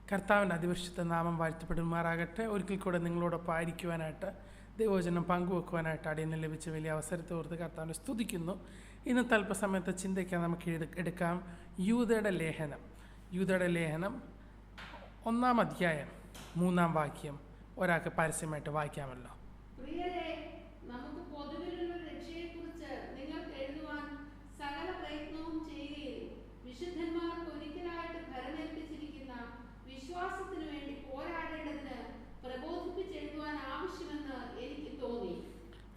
കർത്താവിൻ്റെ അതിപരിശുദ്ധ നാമം വാഴ്ത്തപ്പെടുമാറാകട്ടെ. ഒരിക്കൽ കൂടെ നിങ്ങളോടൊപ്പം ആയിരിക്കുവാനായിട്ട്, ദൈവവചനം പങ്കുവെക്കുവാനായിട്ട് അടിയന് ലഭിച്ച വലിയ അവസരത്തെ ഓർത്ത് കർത്താവിനെ സ്തുതിക്കുന്നു. ഇന്നത്തെ അല്പസമയത്തെ ചിന്തയ്ക്ക് നമുക്ക് എടുക്കാം യൂദയുടെ ലേഖനം. യൂദയുടെ ലേഖനം 1-ാം അധ്യായം 3-ാം വാക്യം ഒരാൾക്ക് പരസ്യമായിട്ട് വായിക്കാമല്ലോ. പ്രിയരേ, നമുക്ക് പൊതുവിലുള്ള രക്ഷയെക്കുറിച്ച് നിങ്ങൾക്ക് എഴുതുവാൻ സകല പ്രയത്നവും ചെയ്യുകയും വിശുദ്ധന്മാർക്ക് ഒരിക്കലായിട്ട് ഭരമേൽപ്പിച്ചിരിക്കുന്ന വിശ്വാസത്തിനു വേണ്ടി പോരാടേണ്ടതിന് പ്രബോധിപ്പിച്ചെഴുതുവാൻ ആവശ്യമെന്ന് എനിക്ക് തോന്നി.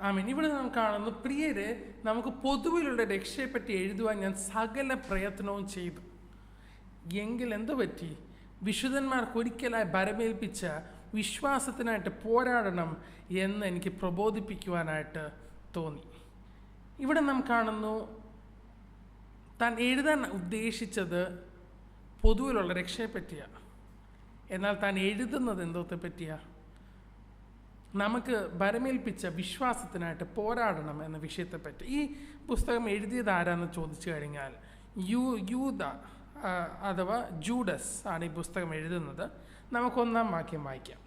ആമീൻ. ഇവിടെ നാം കാണുന്നു, പ്രിയരെ, നമുക്ക് പൊതുവിലുള്ള രക്ഷയെപ്പറ്റി എഴുതുവാൻ ഞാൻ സകല പ്രയത്നവും ചെയ്തു. എങ്കിൽ എന്തു പറ്റി? വിശുദ്ധന്മാർക്ക് ഒരിക്കലായി ഭരമേൽപ്പിച്ച വിശ്വാസത്തിനായിട്ട് പോരാടണം എന്ന് എനിക്ക് പ്രബോധിപ്പിക്കുവാനായിട്ട് തോന്നി. ഇവിടെ നാം കാണുന്നു, താൻ എഴുതാൻ ഉദ്ദേശിച്ചത് പൊതുവിലുള്ള രക്ഷയെപ്പറ്റിയാണ്. എന്നാൽ താൻ എഴുതുന്നത് എന്തോത്തെ പറ്റിയാണ്? നമുക്ക് ഭരമേൽപ്പിച്ച വിശ്വാസത്തിനായിട്ട് പോരാടണം എന്ന വിഷയത്തെപ്പറ്റി. ഈ പുസ്തകം എഴുതിയത് ആരാന്ന് ചോദിച്ചു കഴിഞ്ഞാൽ യൂദ അഥവാ ജൂഡസ് ആണ് ഈ പുസ്തകം എഴുതുന്നത്. നമുക്ക് 1-ാം വാക്യം വായിക്കാം.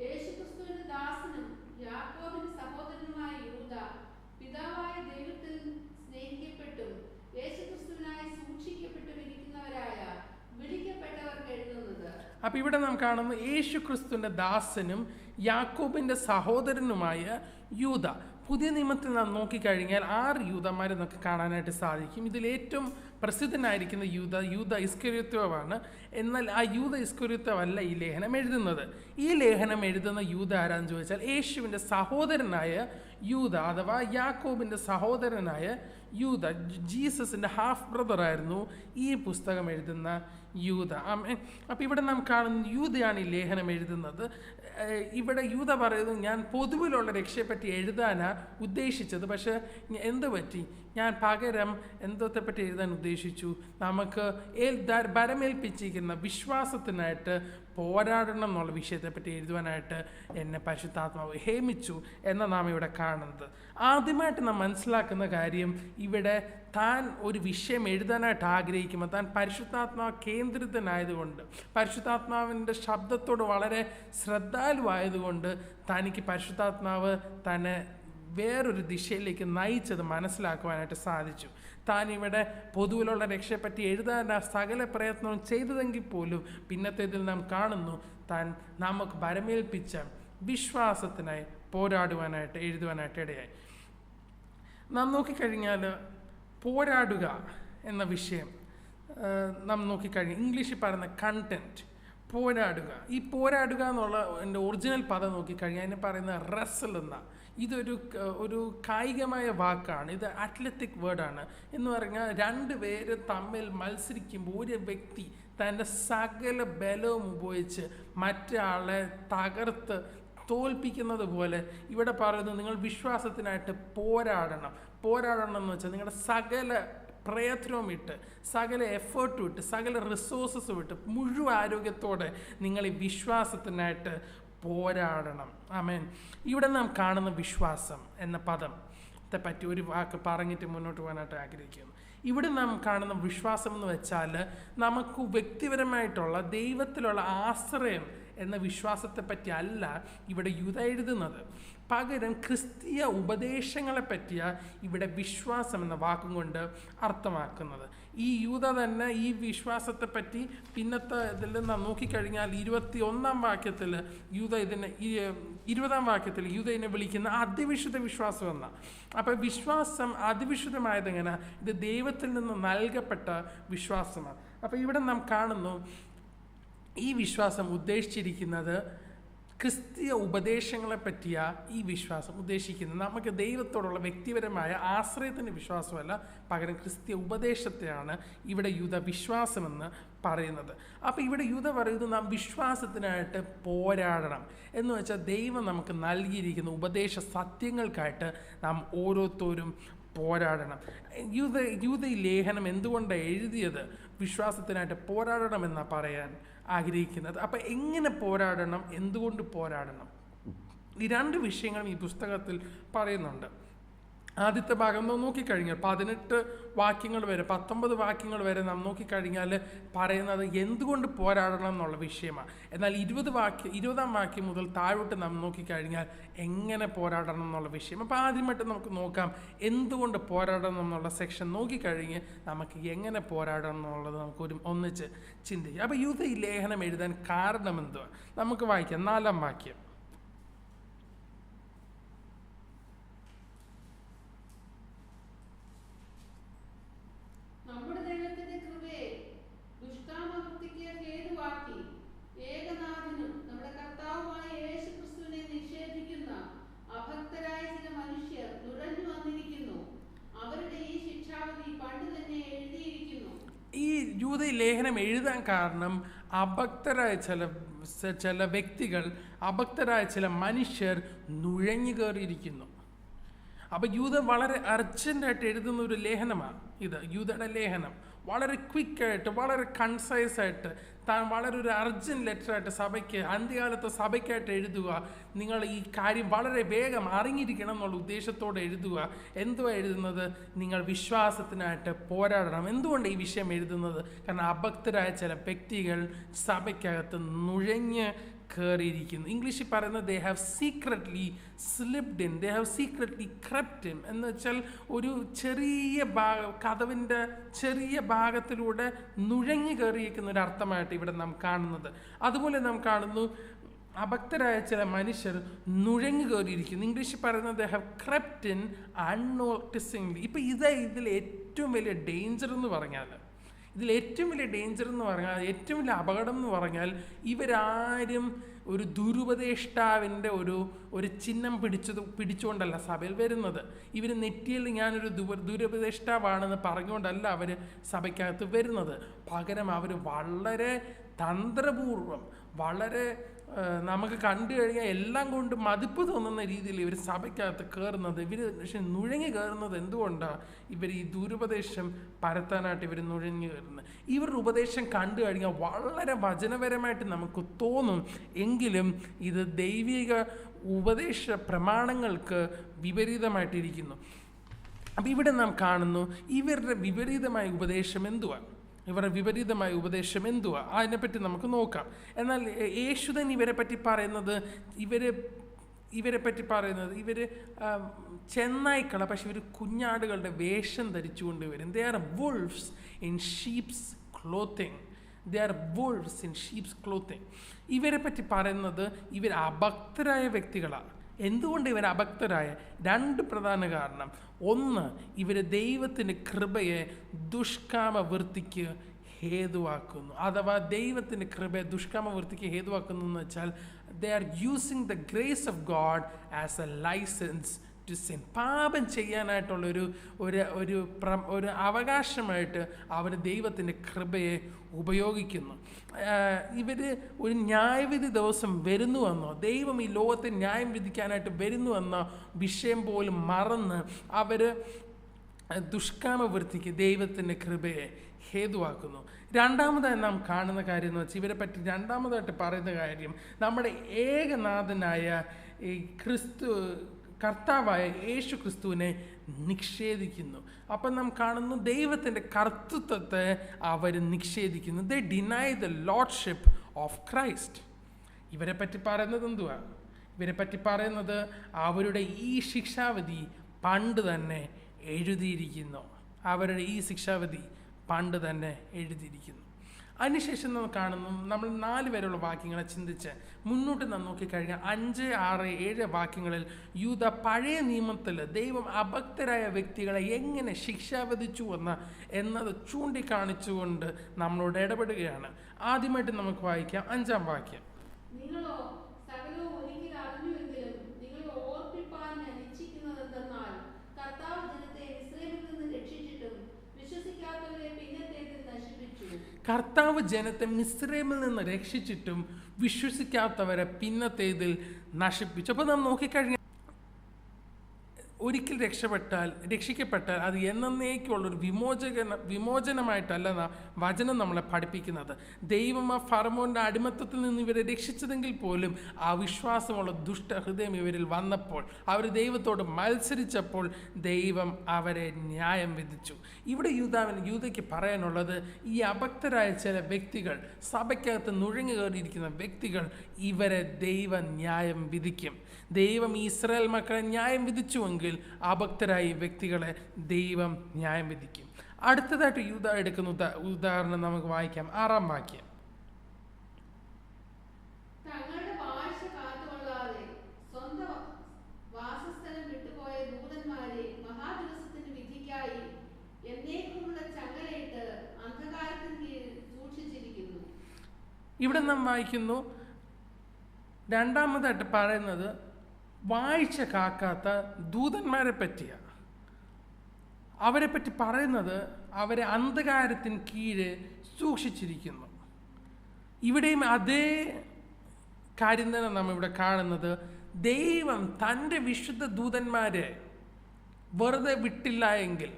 യേശുക്രിസ്തുവിന്റെ ദാസനും യാക്കോബിന്റെ സഹോദരനുമായ യൂദ, പിതാവായ ദൈവത്തിൽ സ്നേഹിക്കപ്പെട്ടും യേശുക്രിസ്തുവിനായി സൂക്ഷിക്കപ്പെട്ടുമിരിക്കുന്നവരായ വിളിക്കപ്പെട്ടവർക്ക് എഴുതുന്നത്. അപ്പൊ ഇവിടെ നാം കാണുന്നു, യേശുക്രിസ്തുവിന്റെ ദാസനും യാക്കോബിന്റെ സഹോദരനുമായ യൂദ. പുതിയ നിയമത്തിൽ നാം നോക്കിക്കഴിഞ്ഞാൽ 6 യൂദന്മാരെ നമുക്ക് കാണാനായിട്ട് സാധിക്കും. ഇതിൽ ഏറ്റവും പ്രസിദ്ധനായിരിക്കുന്ന യൂദ ഇസ്കര്യോത്താവാണ്. എന്നാൽ ആ യൂദ ഇസ്കര്യോത്താവല്ല ഈ ലേഖനം എഴുതുന്നത്. ഈ ലേഖനം എഴുതുന്ന യൂദ ആരാന്ന് ചോദിച്ചാൽ യേശുവിൻ്റെ സഹോദരനായ യൂദ അഥവാ യാക്കോബിൻ്റെ സഹോദരനായ യൂദ, ജീസസിൻ്റെ ഹാഫ് ബ്രദറായിരുന്നു ഈ പുസ്തകം എഴുതുന്ന യൂദ. അപ്പം ഇവിടെ നാം കാണുന്ന യൂദയാണ് ഈ ലേഖനം എഴുതുന്നത്. ഇവിടെ യൂദ പറയുന്നത്, ഞാൻ പൊതുവിലുള്ള രക്ഷയെപ്പറ്റി എഴുതാനാണ് ഉദ്ദേശിച്ചത്, പക്ഷെ എന്ത് പറ്റി? ഞാൻ പകരം എന്തോത്തെപ്പറ്റി എഴുതാൻ ഉദ്ദേശിച്ചു? നമുക്ക് ഭരമേൽപ്പിച്ചിരിക്കുന്ന വിശ്വാസത്തിനായിട്ട് പോരാടണം എന്നുള്ള വിഷയത്തെപ്പറ്റി എഴുതുവാനായിട്ട് എന്നെ പരിശുദ്ധാത്മാവ് ഹേമിച്ചു എന്ന് നാം ഇവിടെ കാണുന്നത്. ആദ്യമായിട്ട് നാം മനസ്സിലാക്കുന്ന കാര്യം, ഇവിടെ താൻ ഒരു വിഷയം എഴുതാനായിട്ട് ആഗ്രഹിക്കുമ്പോൾ താൻ പരിശുദ്ധാത്മാവ് കേന്ദ്രിതനായതുകൊണ്ട്, പരിശുദ്ധാത്മാവിൻ്റെ ശബ്ദത്തോട് വളരെ ശ്രദ്ധാലുവായതുകൊണ്ട് തനിക്ക് പരിശുദ്ധാത്മാവ് തന്നെ വേറൊരു ദിശയിലേക്ക് നയിച്ചത് മനസ്സിലാക്കുവാനായിട്ട് സാധിച്ചു. താൻ ഇവിടെ പൊതുവിലുള്ള രക്ഷയെപ്പറ്റി എഴുതാൻ സകല പ്രയത്നവും ചെയ്തതെങ്കിൽ പോലും പിന്നത്തേതിൽ നാം കാണുന്നു, താൻ നമുക്ക് ഭരമേൽപ്പിച്ച വിശ്വാസത്തിനായി പോരാടുവാനായിട്ട് എഴുതുവാനായിട്ട് ഇടയായി. നാം നോക്കിക്കഴിഞ്ഞാൽ പോരാടുക എന്ന വിഷയം നാം നോക്കിക്കഴിഞ്ഞാൽ ഇംഗ്ലീഷിൽ പറയുന്ന കണ്ടന്റ്, പോരാടുക. ഈ പോരാടുക എന്നുള്ള എൻ്റെ ഒറിജിനൽ പദം നോക്കിക്കഴിഞ്ഞാൽ അതിനെ പറയുന്ന റെസൽ എന്ന, ഇതൊരു കായികമായ വാക്കാണ്. ഇത് അത്ലറ്റിക് വേർഡാണ്. എന്ന് പറഞ്ഞാൽ 2 പേര് തമ്മിൽ മത്സരിക്കുമ്പോൾ ഒരു വ്യക്തി തൻ്റെ സകല ബലവും ഉപയോഗിച്ച് മറ്റൊരാളെ തകർത്ത് തോൽപ്പിക്കുന്നത് പോലെ ഇവിടെ പറയുന്നത്, നിങ്ങൾ വിശ്വാസത്തിനായിട്ട് പോരാടണം എന്ന് വെച്ചാൽ നിങ്ങളുടെ സകല പ്രയത്നവും ഇട്ട്, സകല എഫേർട്ടും ഇട്ട്, സകല റിസോഴ്സസും ഇട്ട്, മുഴുവൻ ആരോഗ്യത്തോടെ നിങ്ങൾ ഈ വിശ്വാസത്തിനായിട്ട് പോരാടണം. ആമേൻ. ഇവിടെ നാം കാണുന്ന വിശ്വാസം എന്ന പദത്തെ പറ്റി ഒരു വാക്ക് പറഞ്ഞിട്ട് മുന്നോട്ട് പോകാനായിട്ട് ആഗ്രഹിക്കുന്നു. ഇവിടെ നാം കാണുന്ന വിശ്വാസം എന്ന് വെച്ചാൽ നമുക്ക് വ്യക്തിപരമായിട്ടുള്ള ദൈവത്തിലുള്ള ആശ്രയം എന്ന വിശ്വാസത്തെ പറ്റി അല്ല ഇവിടെ യൂദ എഴുതുന്നത്. പകരം ക്രിസ്തീയ ഉപദേശങ്ങളെ പറ്റിയാണ് ഇവിടെ വിശ്വാസം എന്ന വാക്കും കൊണ്ട് അർത്ഥമാക്കുന്നത്. ഈ യൂദ തന്നെ ഈ വിശ്വാസത്തെ പറ്റി പിന്നത്തെ ഇതിൽ നാം നോക്കിക്കഴിഞ്ഞാൽ 21-ാം വാക്യത്തിൽ യൂദ ഇതിനെ 20-ാം വാക്യത്തിൽ യൂദ ഇതിനെ വിളിക്കുന്ന അതിവിശുദ്ധ വിശ്വാസം എന്ന. അപ്പം വിശ്വാസം അതിവിശുദ്ധമായത് എങ്ങനെ? ഇത് ദൈവത്തിൽ നിന്ന് നൽകപ്പെട്ട വിശ്വാസമാണ്. അപ്പം ഇവിടെ നാം കാണുന്നു, ഈ വിശ്വാസം ഉദ്ദേശിച്ചിരിക്കുന്നത് ക്രിസ്തീയ ഉപദേശങ്ങളെ പറ്റിയാണ് ഈ വിശ്വാസം ഉദ്ദേശിക്കുന്നത്. നമുക്ക് ദൈവത്തോടുള്ള വ്യക്തിപരമായ ആശ്രയത്തിൻ്റെ വിശ്വാസമല്ല, പകരം ക്രിസ്തീയ ഉപദേശത്തെയാണ് ഇവിടെ യൂദ വിശ്വാസമെന്ന് പറയുന്നത്. അപ്പോൾ ഇവിടെ യൂദ പറയുന്നത്, നാം വിശ്വാസത്തിനായിട്ട് പോരാടണം എന്ന് വെച്ചാൽ ദൈവം നമുക്ക് നൽകിയിരിക്കുന്ന ഉപദേശ സത്യങ്ങൾക്കായിട്ട് നാം ഓരോരുത്തരും പോരാടണം. യൂദ ഈ ലേഖനം എന്തുകൊണ്ടാണ് എഴുതിയത്? വിശ്വാസത്തിനായിട്ട് പോരാടണമെന്നാണ് പറയാൻ ആഗ്രഹിക്കുന്നത്. അപ്പം എങ്ങനെ പോരാടണം, എന്തുകൊണ്ട് പോരാടണം, ഈ 2 വിഷയങ്ങളും ഈ പുസ്തകത്തിൽ പറയുന്നുണ്ട്. ആദ്യത്തെ ഭാഗം നാം നോക്കിക്കഴിഞ്ഞാൽ 18 വാക്യങ്ങൾ വരെ 19 വാക്യങ്ങൾ വരെ നാം നോക്കിക്കഴിഞ്ഞാൽ പറയുന്നത് എന്തുകൊണ്ട് പോരാടണം എന്നുള്ള വിഷയമാണ്. എന്നാൽ 20-ാം വാക്യം മുതൽ താഴോട്ട് നാം നോക്കിക്കഴിഞ്ഞാൽ എങ്ങനെ പോരാടണം എന്നുള്ള വിഷയം. അപ്പോൾ ആദ്യമായിട്ട് നമുക്ക് നോക്കാം എന്തുകൊണ്ട് പോരാടണം എന്നുള്ള സെക്ഷൻ നോക്കിക്കഴിഞ്ഞ് നമുക്ക് എങ്ങനെ പോരാടണം എന്നുള്ളത് നമുക്ക് ഒന്നിച്ച് ചിന്തിക്കാം. അപ്പോൾ യൂദ ഈ ലേഖനം എഴുതാൻ കാരണം എന്തുവാ നമുക്ക് വായിക്കാം. 4-ാം വാക്യം. ഈ യൂദ ലേഖനം എഴുതാൻ കാരണം അഭക്തരായ ചില വ്യക്തികൾ, അഭക്തരായ ചില മനുഷ്യർ നുഴഞ്ഞു കയറിയിരിക്കുന്നു. അപ്പോൾ യൂദ വളരെ അർജൻറ്റായിട്ട് എഴുതുന്ന ഒരു ലേഖനമാണ് ഇത്. യൂദയുടെ ലേഖനം വളരെ ക്വിക്കായിട്ട്, വളരെ കൺസൈസായിട്ട്, താൻ വളരെ ഒരു അർജൻറ്റ് ലെറ്ററായിട്ട് സഭയ്ക്ക്, അന്ത്യകാലത്തെ സഭയ്ക്കായിട്ട് എഴുതുക. നിങ്ങൾ ഈ കാര്യം വളരെ വേഗം അറിഞ്ഞിരിക്കണം എന്നുള്ള ഉദ്ദേശത്തോടെ എഴുതുക. എന്തുവാ എഴുതുന്നത്? നിങ്ങൾ വിശ്വാസത്തിനായിട്ട് പോരാടണം. എന്തുകൊണ്ട് ഈ വിഷയം എഴുതുന്നത്? കാരണം അഭക്തരായ ചില വ്യക്തികൾ സഭയ്ക്കകത്ത് നുഴഞ്ഞ് കയറിയിരിക്കുന്നു. ഇംഗ്ലീഷിൽ പറയുന്നത് they have secretly slipped in, they have secretly crept in എന്ന് വെച്ചാൽ ഒരു ചെറിയ കതവിൻ്റെ ചെറിയ ഭാഗത്തിലൂടെ നുഴഞ്ഞു കയറിയിരിക്കുന്ന ഒരു അർത്ഥമായിട്ട് ഇവിടെ നാം കാണുന്നത്. അതുപോലെ നാം കാണുന്നു അഭക്തരായ ചില മനുഷ്യർ നുഴഞ്ഞു കയറിയിരിക്കുന്നു. ഇംഗ്ലീഷിൽ പറയുന്നത് they have crept in unnoticingly. ഇപ്പം ഇതിൽ ഏറ്റവും വലിയ ഡേഞ്ചർ എന്ന് പറഞ്ഞാൽ, ഏറ്റവും വലിയ അപകടം എന്ന് പറഞ്ഞാൽ ഇവരാരും ഒരു ദുരുപദേഷ്ടാവിൻ്റെ ഒരു ചിഹ്നം പിടിച്ചുകൊണ്ടല്ല സഭയിൽ വരുന്നത്. ഇവർ നെറ്റിയിൽ ഞാനൊരു ദുരുപദേഷ്ടാവാണെന്ന് പറഞ്ഞുകൊണ്ടല്ല അവർ സഭയ്ക്കകത്ത് വരുന്നത്. പകരം അവർ വളരെ തന്ത്രപൂർവം, വളരെ നമുക്ക് കണ്ടു കഴിഞ്ഞാൽ എല്ലാം കൊണ്ട് മതിപ്പ് തോന്നുന്ന രീതിയിൽ ഇവർ സഭയ്ക്കകത്ത് കയറുന്നത്. പക്ഷെ നുഴഞ്ഞു കയറുന്നത് എന്തുകൊണ്ടാണ്? ഇവർ ഈ ദുരുപദേശം പരത്താനായിട്ട് ഇവർ നുഴഞ്ഞു കയറുന്നത്. ഇവരുടെ ഉപദേശം കണ്ടു കഴിഞ്ഞാൽ വളരെ വചനപരമായിട്ട് നമുക്ക് തോന്നും, എങ്കിലും ഇത് ദൈവിക ഉപദേശ പ്രമാണങ്ങൾക്ക് വിപരീതമായിട്ടിരിക്കുന്നു. അപ്പം ഇവിടെ നാം കാണുന്നു ഇവരുടെ വിപരീതമായ ഉപദേശം എന്തുവാ? അതിനെപ്പറ്റി നമുക്ക് നോക്കാം. എന്നാൽ യേശുദൻ ഇവരെ പറ്റി പറയുന്നത് ഇവർ ചെന്നായ്ക്കള, പക്ഷെ ഇവർ കുഞ്ഞാടുകളുടെ വേഷം ധരിച്ചുകൊണ്ട് വരും. They are wolves in sheep's clothing. ഇവരെ പറ്റി പറയുന്നത് ഇവർ അഭക്തരായ വ്യക്തികളാണ്. എന്തുകൊണ്ട് ഇവർ അഭക്തരായ? 2 പ്രധാന കാരണം. ഒന്ന്, ഇവർ ദൈവത്തിൻ്റെ കൃപയെ ദുഷ്കാമവൃത്തിക്ക് ഹേതുവാക്കുന്നു. അഥവാ ദൈവത്തിൻ്റെ കൃപയെ ദുഷ്കാമവൃത്തിക്ക് ഹേതുവാക്കുന്നു എന്ന് വെച്ചാൽ they are using the grace of God as a license to sin. പാപം ചെയ്യാനായിട്ടുള്ളൊരു ഒരു അവകാശമായിട്ട് അവർ ദൈവത്തിൻ്റെ കൃപയെ ഉപയോഗിക്കുന്നു. ഇവർ ഒരു ന്യായവിധി ദിവസം വരുന്നുവെന്നോ, ദൈവം ഈ ലോകത്തെ ന്യായം വിധിക്കാനായിട്ട് വരുന്നുവെന്നോ വിഷയം പോലും മറന്ന് അവർ ദുഷ്കാമവൃത്തിക്ക് ദൈവത്തിൻ്റെ കൃപയെ ഹേതുവാക്കുന്നു. രണ്ടാമതായി നാം കാണുന്ന കാര്യം എന്ന് വെച്ചാൽ ഇവരെ പറ്റി രണ്ടാമതായിട്ട് പറയുന്ന കാര്യം നമ്മുടെ ഏകനാഥനായ ഈ കർത്താവായ യേശു ക്രിസ്തുവിനെ നിഷേധിക്കുന്നു. അപ്പം നാം കാണുന്നു ദൈവത്തിൻ്റെ കർത്തൃത്വത്തെ അവർ നിഷേധിക്കുന്നു. They deny the lordship of Christ. ഇവരെ പറ്റി പറയുന്നത് എന്തുവാ? ഇവരെ പറ്റി പറയുന്നത് അവരുടെ ഈ ശിക്ഷാവിധി പണ്ട് തന്നെ എഴുതിയിരിക്കുന്നു. അതിനുശേഷം നാം കാണുന്നു, നമ്മൾ 4 വരെയുള്ള വാക്യങ്ങളെ ചിന്തിച്ച് മുന്നോട്ട് നാം നോക്കിക്കഴിഞ്ഞാൽ 5, 6, 7 വാക്യങ്ങളിൽ യൂദ പഴയ നിയമത്തിൽ ദൈവം അഭക്തരായ വ്യക്തികളെ എങ്ങനെ ശിക്ഷ വിധിച്ചു എന്നത് ചൂണ്ടിക്കാണിച്ചുകൊണ്ട് നമ്മളോട് ഇടപെടുകയാണ്. ആദ്യമായിട്ട് നമുക്ക് വായിക്കാം 5-ാം വാക്യം. കർത്താവ് ജനത്തെ മിസ്രൈമിൽ നിന്ന് രക്ഷിച്ചിട്ടും വിശ്വസിക്കാത്തവരെ പിന്നത്തേതിൽ നശിപ്പിച്ചു. അപ്പോൾ നാം നോക്കിക്കഴിഞ്ഞാൽ ഒരിക്കൽ രക്ഷിക്കപ്പെട്ടാൽ അത് എന്നേക്കുള്ളൊരു വിമോചനമായിട്ടല്ല വചനം നമ്മളെ പഠിപ്പിക്കുന്നത്. ദൈവം ആ ഫറവോന്റെ അടിമത്തത്തിൽ നിന്ന് ഇവരെ രക്ഷിച്ചതെങ്കിൽ പോലും ആ വിശ്വാസമുള്ള ദുഷ്ടഹൃദയം ഇവരിൽ വന്നപ്പോൾ, അവർ ദൈവത്തോട് മത്സരിച്ചപ്പോൾ ദൈവം അവരെ ന്യായം വിധിച്ചു. ഇവിടെ യൂദയ്ക്ക് പറയാനുള്ളത്, ഈ അഭക്തരായ ചില വ്യക്തികൾ, സഭയ്ക്കകത്ത് നുഴഞ്ഞു കയറിയിരിക്കുന്ന വ്യക്തികൾ, ഇവരെ ദൈവം ന്യായം വിധിക്കും. ദൈവം ഇസ്രായേൽ മക്കളെ ന്യായം വിധിച്ചുവെങ്കിൽ അഭക്തരായ വ്യക്തികളെ ദൈവം ന്യായം വിധിക്കും. അടുത്തതായിട്ട് യൂദ എടുക്കുന്ന ഉദാഹരണം നമുക്ക് വായിക്കാം. 6-ാം വാക്യം. തങ്ങളുടെ വാഴ്ച കാത്തുകൊള്ളാതെ സ്വന്തം വാസസ്ഥലം വിട്ടുപോയ ദൂതന്മാരെ മഹാദിവസത്തിന് വിധിക്കായി എന്നേക്കുമുള്ള ചങ്ങലയിട്ട് അന്ധകാരത്തിന് കീഴിൽ സൂക്ഷിച്ചിരിക്കുന്നു. ഇവിടെ നാം വായിക്കുന്നു, രണ്ടാമതായിട്ട് പറയുന്നത് വാഴ്ച കാക്കാത്ത ദൂതന്മാരെ പറ്റിയാണ്. അവരെ പറ്റി പറയുന്നത് അവരെ അന്ധകാരത്തിന് കീഴെ സൂക്ഷിച്ചിരിക്കുന്നു. ഇവിടെയും അതേ കാര്യം തന്നെ നാം ഇവിടെ കാണുന്നത്. ദൈവം തൻ്റെ വിശുദ്ധ ദൂതന്മാരെ വെറുതെ വിട്ടില്ല എങ്കിൽ,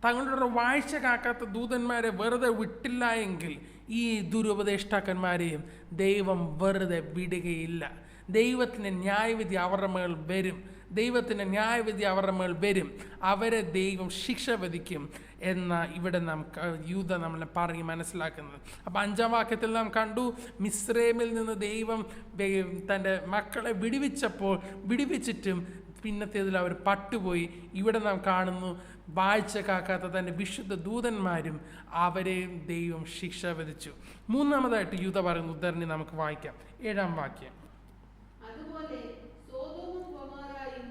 തങ്ങളുടെ വാഴ്ച കാക്കാത്ത ദൂതന്മാരെ വെറുതെ വിട്ടില്ല എങ്കിൽ ഈ ദുരുപദേഷ്ടാക്കന്മാരെയും ദൈവം വെറുതെ വിടുകയില്ല. ദൈവത്തിൻ്റെ ന്യായവിധി അവരുടെ മേൽ വരും. ദൈവത്തിൻ്റെ ന്യായവിധി അവരുടെ മേൽ വരും. അവരെ ദൈവം ശിക്ഷ വിധിക്കും എന്ന ഇവിടെ യൂദ നമ്മളെ പറഞ്ഞ് മനസ്സിലാക്കുന്നത്. അപ്പം 5-ാം വാക്യത്തിൽ നാം കണ്ടു, മിസ്രൈമിൽ നിന്ന് ദൈവം തൻ്റെ മക്കളെ വിടുവിച്ചിട്ടും പിന്നത്തേതിൽ അവർ പട്ടുപോയി. ഇവിടെ നാം കാണുന്നു, വാഴ്ച കാക്കാത്ത തൻ്റെ വിശുദ്ധ ദൂതന്മാരും അവരെയും ദൈവം ശിക്ഷ വിധിച്ചു. 3-ാമതായിട്ട് യൂദ പറയുന്ന ഉദ്ധരണി നമുക്ക് വായിക്കാം. 7-ാം വാക്യം. അതുപോലെ സോദോമും ഗൊമോറയും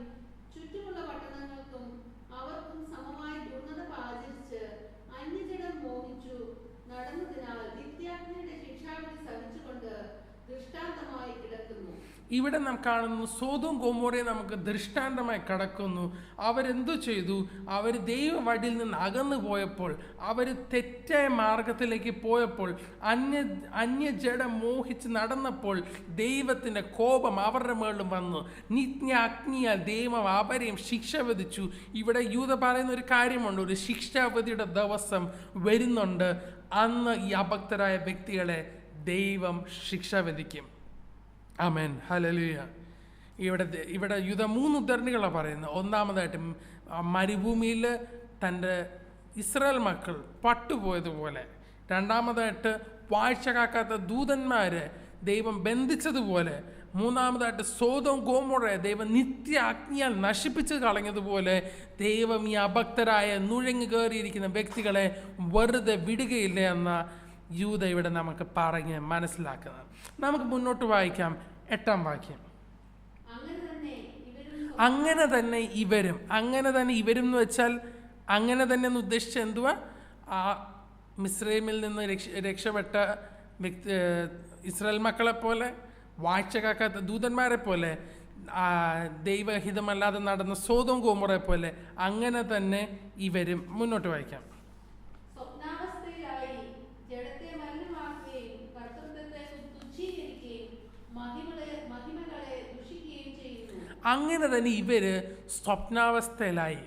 ചുറ്റുമുള്ള പട്ടണങ്ങൾക്കും അവർക്കും സമമായി ദുർനട ആചരിച്ച് അന്യജനം മോഹിച്ചു നടന്നതിനാൽ നിത്യാഗ്നിയുടെ ശിക്ഷാവിധി സഹിച്ചുകൊണ്ട് ദൃഷ്ടാന്തമായി കിടക്കുന്നു. ഇവിടെ നാം കാണുന്നു, സോദോം ഗൊമോറയെ നമുക്ക് ദൃഷ്ടാന്തമായി കിടക്കുന്നു. അവരെന്തു ചെയ്തു? അവർ ദൈവ വഴിയിൽ നിന്ന് അകന്നു പോയപ്പോൾ, അവർ തെറ്റായ മാർഗത്തിലേക്ക് പോയപ്പോൾ, അന്യജഡം മോഹിച്ച് നടന്നപ്പോൾ ദൈവത്തിൻ്റെ കോപം അവരുടെ മേളിൽ വന്നു. നിത്യ അഗ്നിയാൽ ദൈവം അവരെയും ശിക്ഷ വിധിച്ചു. ഇവിടെ യൂദ പറയുന്ന ഒരു കാര്യമുണ്ട്, ഒരു ശിക്ഷാവിധിയുടെ ദിവസം വരുന്നുണ്ട്. അന്ന് ഈ അഭക്തരായ വ്യക്തികളെ ദൈവം ശിക്ഷ വിധിക്കും. ആമേൻ, ഹല്ലേലൂയ. ഇവിടെ യൂദ 3 ഉദ്ധരണികളാണ് പറയുന്നത്. ഒന്നാമതായിട്ട് മരുഭൂമിയിൽ തൻ്റെ ഇസ്രായേൽ മക്കൾ പട്ടുപോയതുപോലെ, രണ്ടാമതായിട്ട് വാഴ്ച കാക്കാത്ത ദൂതന്മാരെ ദൈവം ബന്ധിച്ചതുപോലെ, മൂന്നാമതായിട്ട് സോദോം ഗോമോറയെ ദൈവം നിത്യ അഗ്നിയാൽ നശിപ്പിച്ച് കളഞ്ഞതുപോലെ ദൈവം ഈ അഭക്തരായ നുഴഞ്ഞു കയറിയിരിക്കുന്ന വ്യക്തികളെ വെറുതെ വിടുകയില്ല എന്ന യൂദ ഇവിടെ നമുക്ക് പറഞ്ഞ് മനസ്സിലാക്കുന്നത്. നമുക്ക് മുന്നോട്ട് വായിക്കാം. 8-ാം വാക്യം. അങ്ങനെ തന്നെ ഇവരും എന്ന് വെച്ചാൽ, അങ്ങനെ തന്നെ എന്ന് ഉദ്ദേശിച്ച എന്തുവാ? ആ മിസ്രൈമിൽ നിന്ന് രക്ഷപ്പെട്ട ഇസ്രായേൽ മക്കളെ പോലെ, വാഴ്ച കാക്കാത്ത ദൂതന്മാരെ പോലെ, ദൈവഹിതമല്ലാതെ നടന്ന സോദോം ഗോമോറയെ പോലെ, അങ്ങനെ തന്നെ ഇവരും. മുന്നോട്ട് വായിക്കാം. അങ്ങനെ തന്നെ ഇവര് സ്വപ്നാവസ്ഥയിലായി.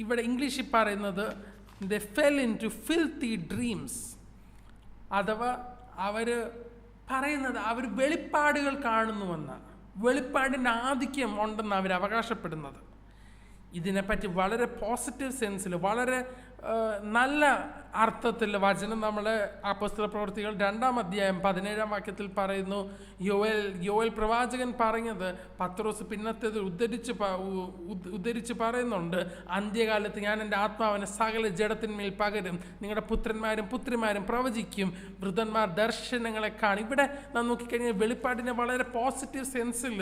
ഇവിടെ ഇംഗ്ലീഷിൽ പറയുന്നത് they fell into filthy dreams. അഥവാ അവർ പറയുന്നത് അവർ വെളിപ്പാടുകൾ കാണുന്നുവെന്നാണ്. വെളിപ്പാടിൻ്റെ ആധിക്യം ഉണ്ടെന്ന് അവർ അവകാശപ്പെടുന്നത്. ഇതിനെപ്പറ്റി വളരെ പോസിറ്റീവ് സെൻസിൽ, വളരെ നല്ല അർത്ഥത്തിൽ വചനം നമ്മളെ അപ്പോസ്തല പ്രവൃത്തികൾ 2-ാം അധ്യായം 17-ാം വാക്യത്തിൽ പറയുന്നു. യോവേൽ പ്രവാചകൻ പറഞ്ഞത് പത്രോസ് പിന്നത്തേത് ഉദ്ധരിച്ച് പറയുന്നുണ്ട്, അന്ത്യകാലത്ത് ഞാൻ എൻ്റെ ആത്മാവിനെ സകല ജഡത്തിന്മേൽ പകരും, നിങ്ങളുടെ പുത്രന്മാരും പുത്രിമാരും പ്രവചിക്കും, വൃദ്ധന്മാർ ദർശനങ്ങളെ കാണും. ഇവിടെ നാം നോക്കിക്കഴിഞ്ഞാൽ വെളിപ്പാടിനെ വളരെ പോസിറ്റീവ് സെൻസിൽ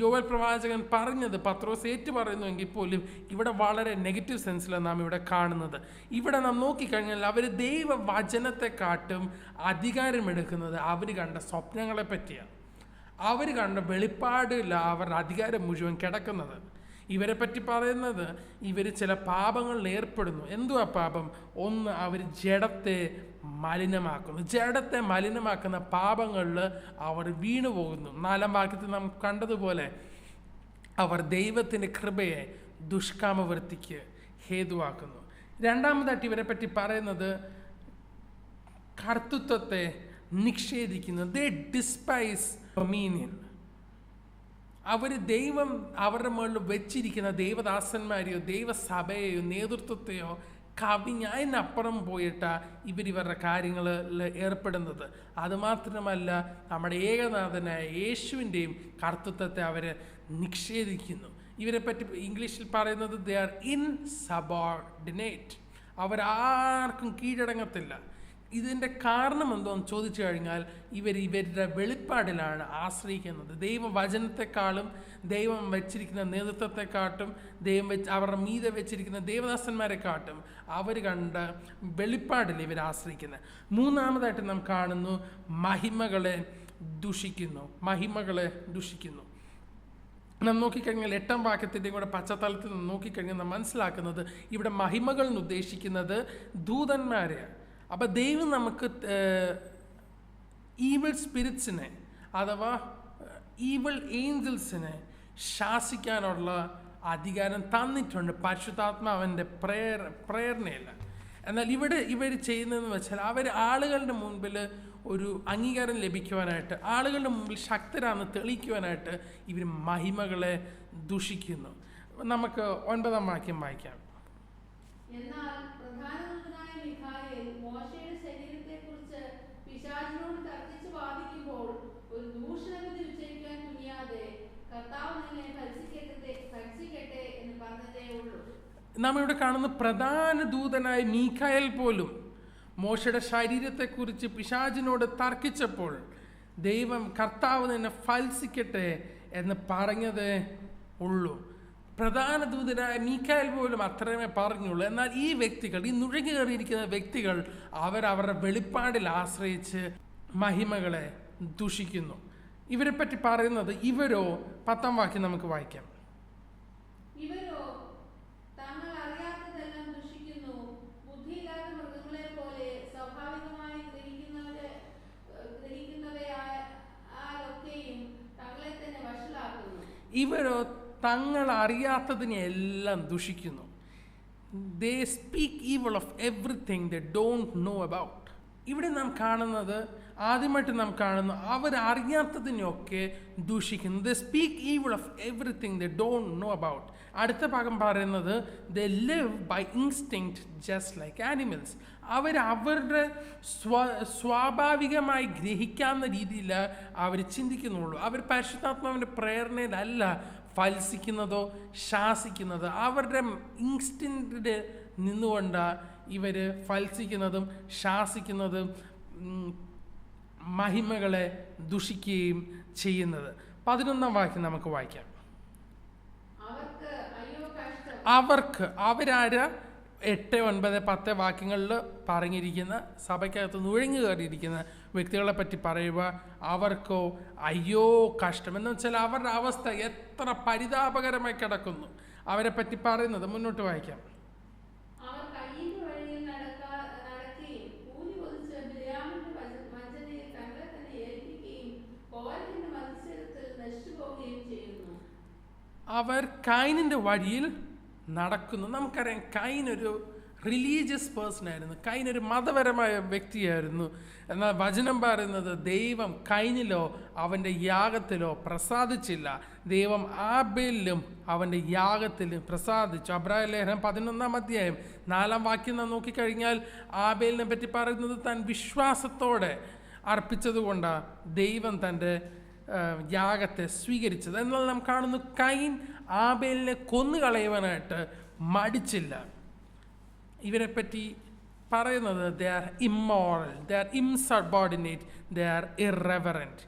യോവേൽ പ്രവാചകൻ പറഞ്ഞത് പത്രോസ് ഏറ്റു പറയുന്നുവെങ്കിൽ പോലും ഇവിടെ വളരെ നെഗറ്റീവ് സെൻസിലാണ് നാം ഇവിടെ കാണുന്നത്. ഇവിടെ നാം നോക്കിക്കഴിഞ്ഞാൽ അവർ ദൈവവചനത്തെക്കാട്ടും അധികാരമെടുക്കുന്നത് അവർ കണ്ട സ്വപ്നങ്ങളെ പറ്റിയാണ്. അവർ കണ്ട വെളിപ്പാടില്ല അവരുടെ അധികാരം മുഴുവൻ കിടക്കുന്നത്. ഇവരെ പറ്റി പറയുന്നത് ഇവർ ചില പാപങ്ങളിൽ ഏർപ്പെടുന്നു. എന്തുവാ പാപം? ഒന്ന്, അവർ ജഡത്തെ മലിനമാക്കുന്നു. ജഡത്തെ മലിനമാക്കുന്ന പാപങ്ങളിൽ അവർ വീണു പോകുന്നു. 4-ാം വാക്യത്തിൽ നാം കണ്ടതുപോലെ അവർ ദൈവത്തിൻ്റെ കൃപയെ ദുഷ്കാമവൃത്തിക്ക് ഹേതുവാക്കുന്നു. രണ്ടാമതായിട്ട് ഇവരെ പറ്റി പറയുന്നത് കർത്തൃത്വത്തെ നിഷേധിക്കുന്നു. ദേ ഡിസ്പൈസ് ഡൊമീനിയൻ. അവർ ദൈവം അവരുടെ മുകളിൽ വെച്ചിരിക്കുന്ന ദൈവദാസന്മാരെയോ ദൈവസഭയെയോ നേതൃത്വത്തെയോ കവിഞ്ഞ് അതിനപ്പുറം പോയിട്ടാ ഇവരുടെ കാര്യങ്ങളിൽ ഏർപ്പെടുന്നത്. അതുമാത്രമല്ല, നമ്മുടെ ഏകനാഥനായ യേശുവിൻ്റെയും കർത്തൃത്വത്തെ അവർ നിഷേധിക്കുന്നു. ഇവരെ പറ്റി ഇംഗ്ലീഷിൽ പറയുന്നത് ദേ ആർ ഇൻസബോർഡിനേറ്റ്. അവരാർക്കും കീഴടങ്ങത്തില്ല. ഇതിൻ്റെ കാരണം എന്തോന്ന് ചോദിച്ചു കഴിഞ്ഞാൽ ഇവരുടെ വെളിപ്പാടിലാണ് ആശ്രയിക്കുന്നത്. ദൈവവചനത്തെക്കാളും ദൈവം വെച്ചിരിക്കുന്ന നേതൃത്വത്തെക്കാട്ടും അവരുടെ മീതെ വെച്ചിരിക്കുന്ന ദേവദാസന്മാരെക്കാട്ടും അവർ കണ്ട വെളിപ്പാടിൽ ഇവർ ആശ്രയിക്കുന്നത്. മൂന്നാമതായിട്ട് നാം കാണുന്നു മഹിമകളെ ദുഷിക്കുന്നു. നാം നോക്കിക്കഴിഞ്ഞാൽ 8-ാം വാക്യത്തിൻ്റെയും കൂടെ പശ്ചാത്തലത്തിൽ നിന്ന് നോക്കിക്കഴിഞ്ഞാൽ നാം മനസ്സിലാക്കുന്നത് ഇവിടെ മഹിമകൾ എന്ന് ഉദ്ദേശിക്കുന്നത് ദൂതന്മാരെയാണ്. അപ്പം ദൈവം നമുക്ക് ഈവിൾ സ്പിരിറ്റ്സിനെ അഥവാ ഈവിൾ ഏഞ്ചൽസിനെ ശാസിക്കാനുള്ള അധികാരം തന്നിട്ടുണ്ട് പരിശുദ്ധാത്മാവിൻ്റെ പ്രേരണയില്ല. എന്നാൽ ഇവർ ചെയ്യുന്നതെന്ന് വെച്ചാൽ അവർ ആളുകളുടെ മുൻപിൽ ഒരു അംഗീകാരം ലഭിക്കുവാനായിട്ട്, ആളുകളുടെ മുമ്പിൽ ശക്തരാണെന്ന് തെളിയിക്കുവാനായിട്ട് ഇവർ മഹിമകളെ ദുഷിക്കുന്നു. നമുക്ക് 9-ാം വാക്യം വായിക്കാം. എന്നാൽ പ്രധാനദൂതനായ മിഖായേൽ മോശയുടെ ശരീരത്തെക്കുറിച്ച് പിശാചിനോട് തർക്കിച്ച് വാദിക്കുമ്പോൾ ഒരു ദൂഷണവിധി ഉച്ചരിക്കാൻ തുനിയാതെ കർത്താവ് നിന്നെ ഭർഷിക്കട്ടെ എന്ന് പറഞ്ഞതേ ഉള്ളൂ. നാം ഇവിടെ കാണുന്ന പ്രധാന ദൂതനായ മീഖായേൽ പോലും മോശയുടെ ശരീരത്തെക്കുറിച്ച് പിശാചിനോട് തർക്കിച്ചപ്പോൾ ദൈവം കർത്താവ് നിന്നെ ഫൽസിക്കട്ടെ എന്ന് പറഞ്ഞതേ ഉള്ളൂ. പ്രധാന ദൂതനായ മീഖായേൽ പോലും അത്രമേ പറഞ്ഞുള്ളൂ. എന്നാൽ ഈ വ്യക്തികൾ, ഈ നുഴഞ്ഞു കയറിയിരിക്കുന്ന വ്യക്തികൾ, അവരുടെ വെളിപ്പാടിൽ ആശ്രയിച്ച് മഹിമകളെ ദുഷിക്കുന്നു. ഇവരെ പറ്റി പറയുന്നത് ഇവരോ 10-ാം വാക്യം നമുക്ക് വായിക്കാം. ഇവരോ തങ്ങൾ അറിയാത്തതെല്ലാം ദുഷിക്കുന്നു, ബുദ്ധിയില്ലാത്ത മൃഗങ്ങളെ പോലെ സ്വാഭാവികമായി ഗ്രഹിക്കുന്നവയാലൊക്കെയും തങ്ങളെ തന്നെ വഷളാക്കുന്നു. ഇവരോ തങ്ങൾ അറിയാത്തതിനെല്ലാം ദുഷിക്കുന്നു. They speak evil of everything they don't know about. ഇവിടെ നാം കാണുന്നത്, ആദ്യമായിട്ട് നാം കാണുന്നു അവരറിയാത്തതിനെയൊക്കെ ദൂഷിക്കുന്നു. They speak evil of everything they don't know about. അടുത്ത ഭാഗം പറയുന്നത് they live by instinct just like animals. അവരുടെ സ്വാഭാവികമായി ഗ്രഹിക്കാവുന്ന രീതിയിൽ അവർ ചിന്തിക്കുന്നുള്ളൂ. അവർ പരിശുദ്ധാത്മാവിൻ്റെ പ്രേരണയിലല്ല ഫലിക്കുന്നതോ ശാസിക്കുന്നത്. അവരുടെ ഇൻസ്റ്റിങ്ക്റ്റിൽ നിന്നുകൊണ്ടാണ് ഇവർ ഫലിക്കുന്നതും ശാസിക്കുന്നതും മഹിമകളെ ദുഷിക്കുകയും ചെയ്യുന്നത്. 11-ാം വാക്യം നമുക്ക് വായിക്കാം. അവരാര് 8, 9, 10 വാക്യങ്ങളിൽ പറഞ്ഞിരിക്കുന്ന സഭയ്ക്കകത്ത് നുഴഞ്ഞു കയറിയിരിക്കുന്ന വ്യക്തികളെ പറ്റി പറയുക. അവർക്കോ അയ്യോ കഷ്ടം എന്ന് വെച്ചാൽ അവരുടെ അവസ്ഥ എത്ര പരിതാപകരമായി കിടക്കുന്നു. അവരെ പറ്റി പറയുന്നത് മുന്നോട്ട് വായിക്കാം. അവർ കൈനിൻ്റെ വഴിയിൽ നടക്കുന്നു. നമുക്കറിയാം കൈൻ ഒരു റിലീജിയസ് പേഴ്സൺ ആയിരുന്നു. കൈൻ ഒരു മതപരമായ വ്യക്തിയായിരുന്നു. എന്നാൽ വചനം പറയുന്നത് ദൈവം കൈനിലോ അവൻ്റെ യാഗത്തിലോ പ്രസാദിച്ചില്ല. ദൈവം ആബേലിലും അവൻ്റെ യാഗത്തിലും പ്രസാദിച്ചു. എബ്രായ ലേഖനം 11-ാം അധ്യായം 4-ാം വാക്യം നാം നോക്കിക്കഴിഞ്ഞാൽ ആബേലിനെ പറ്റി പറയുന്നത് താൻ വിശ്വാസത്തോടെ അർപ്പിച്ചതുകൊണ്ടാണ് ദൈവം തൻ്റെ യാഗത്തെ സ്വീകരിച്ചത്. എന്നാൽ നാം കാണുന്നു കൈൻ ആബേലിനെ കൊന്നുകളയുവാനായിട്ട് മടിച്ചില്ല. ഇവരെപ്പറ്റി പറയുന്നത് they are immoral, they are insubordinate, they are irreverent.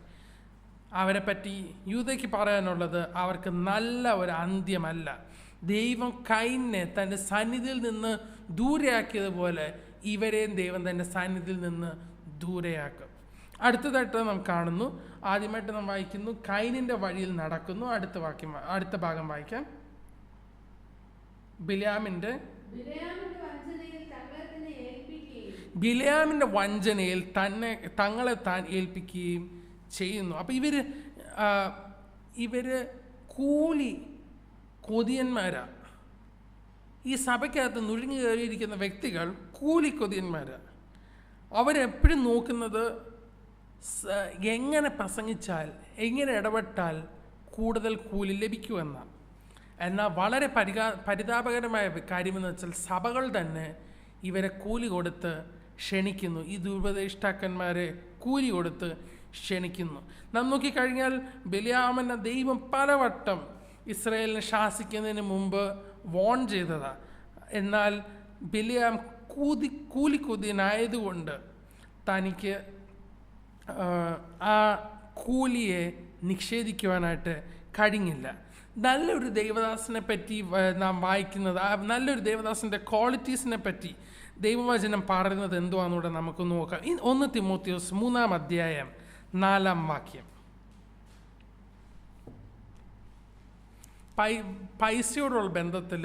അവരെപ്പറ്റി യൂദയ്ക്ക് പറയാനുള്ളത് അവർക്ക് നല്ല ഒരു അന്ത്യമല്ല. ദൈവം കൈനെ തൻ്റെ സന്നിധിയിൽ നിന്ന് ദൂരെയാക്കിയതുപോലെ ഇവരെയും ദൈവം തൻ്റെ സന്നിധിയിൽ നിന്ന് ദൂരെയാക്കും. അടുത്തതായിട്ട് നാം കാണുന്നു, ആദ്യമായിട്ട് നാം വായിക്കുന്നു കൈനിൻ്റെ വഴിയിൽ നടക്കുന്നു. അടുത്ത ഭാഗം വായിക്കാം. ബിലാമിൻ്റെ വഞ്ചനയിൽ തങ്ങളെ തന്നെ ഏൽപ്പിക്കുകയും ബിലാമിൻ്റെ വഞ്ചനയിൽ തങ്ങളെ താൻ ഏൽപ്പിക്കുകയും ചെയ്യുന്നു. അപ്പം ഇവര് കൂലി കൊതിയന്മാരാണ്. ഈ സഭയ്ക്കകത്ത് നുഴഞ്ഞു കയറിയിരിക്കുന്ന വ്യക്തികൾ കൂലി കൊതിയന്മാരാണ്. അവരെപ്പോഴും നോക്കുന്നത് എങ്ങനെ പ്രസംഗിച്ചാൽ, എങ്ങനെ ഇടപെട്ടാൽ കൂടുതൽ കൂലി ലഭിക്കുമെന്നാണ്. എന്നാൽ വളരെ പരിതാപകരമായ കാര്യമെന്ന് വെച്ചാൽ സഭകൾ തന്നെ ഇവരെ കൂലി കൊടുത്ത് ക്ഷണിക്കുന്നു. ഈ ദുരുപദേഷ്ടാക്കന്മാരെ കൂലി കൊടുത്ത് ക്ഷണിക്കുന്നു. നാം നോക്കിക്കഴിഞ്ഞാൽ ബിലാമിനെ ദൈവം പലവട്ടം ഇസ്രായേലിനെ ശാസിക്കുന്നതിന് മുമ്പ് വോൺ ചെയ്തതാണ്. എന്നാൽ ബിലാം കൂലിക്കൊതിയനായതുകൊണ്ട് തനിക്ക് ആ കൂലിയെ നിഷേധിക്കുവാനായിട്ട് കഴിഞ്ഞില്ല. നല്ലൊരു ദേവദാസനെ പറ്റി നാം വായിക്കുന്നത്, നല്ലൊരു ദേവദാസൻ്റെ ക്വാളിറ്റീസിനെ പറ്റി ദൈവവചനം പറയുന്നത് എന്തുവാണെന്നൂടെ നമുക്ക് നോക്കാം. 1 തിമോത്തിയോസ് 3-ാം അധ്യായം 4-ാം വാക്യം. പൈസയോടുള്ള ബന്ധത്തിൽ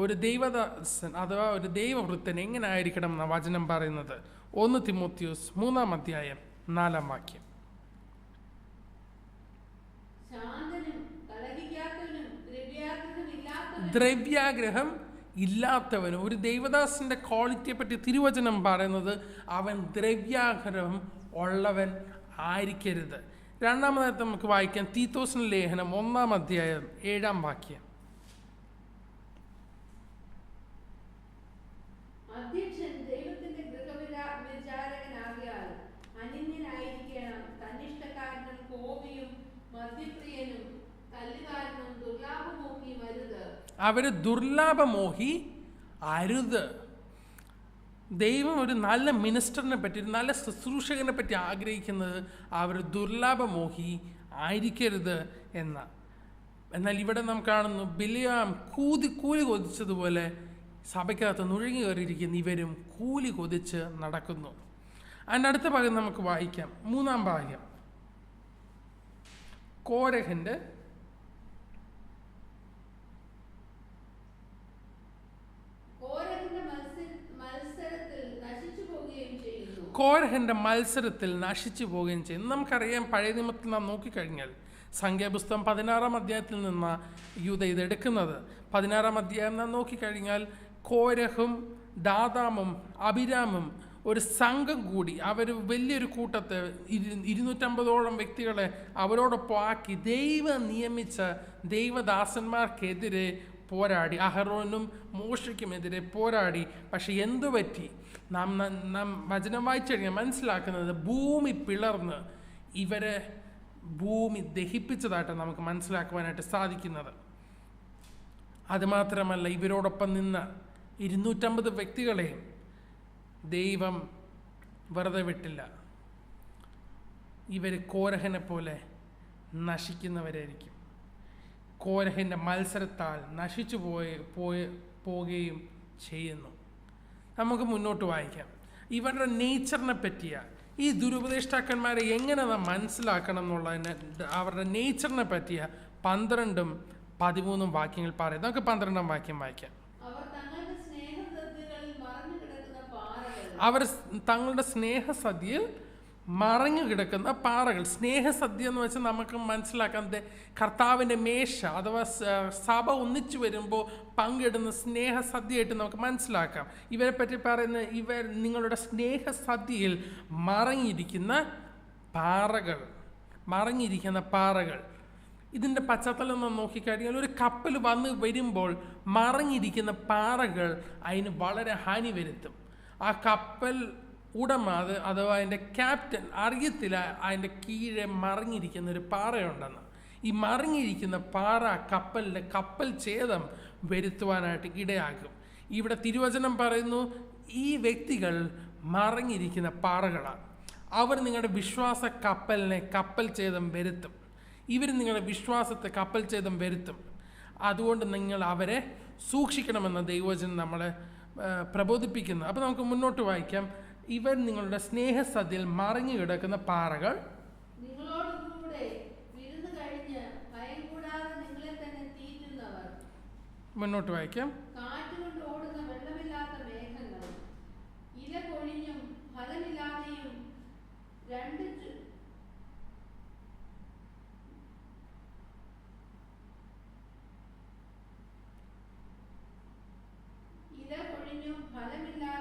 ഒരു ദൈവദാസൻ അഥവാ ഒരു ദൈവവൃത്തൻ എങ്ങനെ ആയിരിക്കണം എന്ന വചനം പറയുന്നത് 1 തിമോത്തിയോസ് 3-ാം അധ്യായം 4-ാം വാക്യം. ദ്രവ്യാഗ്രഹം ഇല്ലാത്തവനും. ഒരു ദൈവദാസന്റെ ക്വാളിറ്റിയെ പറ്റി തിരുവചനം പറയുന്നത് അവൻ ദ്രവ്യാഗ്രഹം ഉള്ളവൻ ആയിരിക്കരുത്. രണ്ടാമതായിട്ട് നമുക്ക് വായിക്കാം തീത്തോസിന്റെ ലേഖനം 1-ാം അധ്യായം 7-ാം വാക്യം. അധ്യക്ഷൻ ദൈവത്തിന്റെ ഗൃഹവിചാരകനാകിയാൽ അനിന്യനായിരിക്കണം, തന്നിഷ്ടക്കാരനും കോപിയും മദ്യപ്രിയനും തല്ലുകാരനും ദുർലാഭമോഹിയും അരുത്. അവര് ദുർലാഭമോഹി അരുത്. ദൈവം ഒരു നല്ല മിനിസ്റ്ററിനെ പറ്റി, ഒരു നല്ല ശുശ്രൂഷകനെ പറ്റി ആഗ്രഹിക്കുന്നത് അവർ ദുർലാഭമോഹി ആയിരിക്കരുത് എന്നാണ്. എന്നാൽ ഇവിടെ നാം കാണുന്നു ബിലാം കൂലി കൊതിച്ചതുപോലെ സഭയ്ക്കകത്ത് നുഴഞ്ഞു കയറിയിരിക്കുന്ന ഇവരും കൂലി കൊതിച്ച് നടക്കുന്നു. അതിൻ്റെ അടുത്ത ഭാഗം നമുക്ക് വായിക്കാം. 3-ാം ഭാഗം കോരഹിൻ്റെ മത്സരത്തിൽ നശിച്ചു പോവുകയും ചെയ്യുന്നു. നമുക്കറിയാം, പഴയ നിയമത്തിൽ നാം നോക്കിക്കഴിഞ്ഞാൽ സംഖ്യാപുസ്തകം 16-ാം അധ്യായത്തിൽ നിന്ന് യൂദ ഇതെടുക്കുന്നത്. 16-ാം അധ്യായം നാം നോക്കിക്കഴിഞ്ഞാൽ കോരഹും ദാതാമും അബിരാമും ഒരു സംഘം കൂടി അവർ വലിയൊരു കൂട്ടത്തെ 250ഓളം വ്യക്തികളെ അവരോടൊപ്പം ആക്കി ദൈവം നിയമിച്ച ദൈവദാസന്മാർക്കെതിരെ പോരാടി. അഹറോനും മോശയ്ക്കുമെതിരെ പോരാടി. പക്ഷെ എന്തു പറ്റി? നാം വചനം വായിച്ചു കഴിഞ്ഞാൽ മനസ്സിലാക്കുന്നത് ഭൂമി പിളർന്ന് ഇവരെ ഭൂമി ദഹിപ്പിച്ചതായിട്ട് നമുക്ക് മനസ്സിലാക്കുവാനായിട്ട് സാധിക്കുന്നത്. അതുമാത്രമല്ല, ഇവരോടൊപ്പം നിന്ന 250 വ്യക്തികളെയും ദൈവം വെറുതെ വിട്ടില്ല. ഇവർ കോരഹനെ പോലെ നശിക്കുന്നവരായിരിക്കും. കോരഹിൻ്റെ മത്സരത്താൽ നശിച്ചു പോവുകയും ചെയ്യുന്നു. നമുക്ക് മുന്നോട്ട് വായിക്കാം. ഇവരുടെ നേച്ചറിനെ പറ്റിയ ഈ ദുരുപദേഷ്ടാക്കന്മാരെ എങ്ങനെ നാം മനസ്സിലാക്കണം എന്നുള്ളതിന് അവരുടെ നേച്ചറിനെ പറ്റിയ 12ഉം 13ഉം വാക്യങ്ങൾ പറയും. നമുക്ക് 12-ാം വാക്യം വായിക്കാം. അവർ തങ്ങളുടെ സ്നേഹസദ്യയിൽ മറഞ്ഞു കിടക്കുന്ന പാറകൾ. സ്നേഹസദ്യ എന്ന് വെച്ചാൽ നമുക്ക് മനസ്സിലാക്കാൻ കർത്താവിൻ്റെ മേശ അഥവാ സഭ ഒന്നിച്ചു വരുമ്പോൾ പങ്കിടുന്ന സ്നേഹസദ്യയായിട്ട് നമുക്ക് മനസ്സിലാക്കാം. ഇവരെ പറ്റി പറയുന്ന ഇവർ നിങ്ങളുടെ സ്നേഹസദ്യയിൽ മറഞ്ഞിരിക്കുന്ന പാറകൾ. ഇതിൻ്റെ പശ്ചാത്തലം നാം നോക്കിക്കഴിഞ്ഞാൽ ഒരു കപ്പൽ വരുമ്പോൾ മറഞ്ഞിരിക്കുന്ന പാറകൾ അതിന് വളരെ ഹാനി വരുത്തും. ആ കപ്പൽ ഉടമ അഥവാ അതിൻ്റെ ക്യാപ്റ്റൻ അറിയത്തില്ല അതിൻ്റെ കീഴെ മറിഞ്ഞിരിക്കുന്ന ഒരു പാറയുണ്ടെന്ന്. ഈ മറിഞ്ഞിരിക്കുന്ന പാറ കപ്പൽ ഛേദം വരുത്തുവാനായിട്ട് ഇടയാക്കും. ഇവിടെ തിരുവചനം പറയുന്നു, ഈ വ്യക്തികൾ മറിഞ്ഞിരിക്കുന്ന പാറകളാണ്. അവർ നിങ്ങളുടെ വിശ്വാസ കപ്പൽ ഛേദം വരുത്തും. ഇവർ നിങ്ങളുടെ വിശ്വാസത്തെ കപ്പൽ ഛേദം വരുത്തും. അതുകൊണ്ട് നിങ്ങൾ അവരെ സൂക്ഷിക്കണമെന്ന ദൈവവചനം നമ്മളെ പ്രബോധിപ്പിക്കുന്നു. അപ്പോൾ നമുക്ക് മുന്നോട്ട് വായിക്കാം. ഇവർ നിങ്ങളുടെ സ്നേഹസദ്യയിൽ മറിഞ്ഞു കിടക്കുന്ന പാറകൾ. മുന്നോട്ട് വായിക്കാം.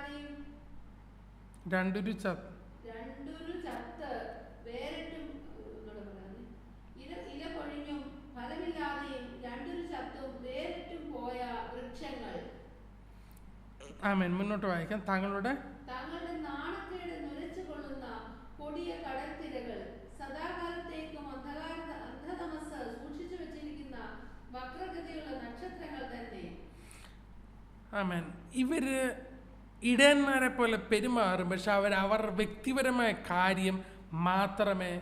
ഫലമില്ലാതെയും രണ്ടൊരു ചത്ത് വേറിട്ടും ഇല പൊഴിഞ്ഞും ഫലമില്ലാതെയും രണ്ടൊരു ചത്തും വേറിട്ടും പോയ വൃക്ഷങ്ങൾ. ആമേൻ. മുന്നോട്ട് വായിക്കാം. തങ്ങളുടെ നാണക്കേട് നുരച്ചു കൊള്ളുന്ന കൊടിയ കടൽത്തിരകൾ, സദാകാലത്തേക്കും അന്ധതമസ് സൂക്ഷിച്ചു വെച്ചിരിക്കുന്ന വക്രഗതിയുള്ള നക്ഷത്രങ്ങൾ തന്നെ. ആമേൻ. ഇവര് ഇടയന്മാരെ പോലെ പെരുമാറും, പക്ഷെ അവരുടെ വ്യക്തിപരമായ കാര്യം മാത്രമേ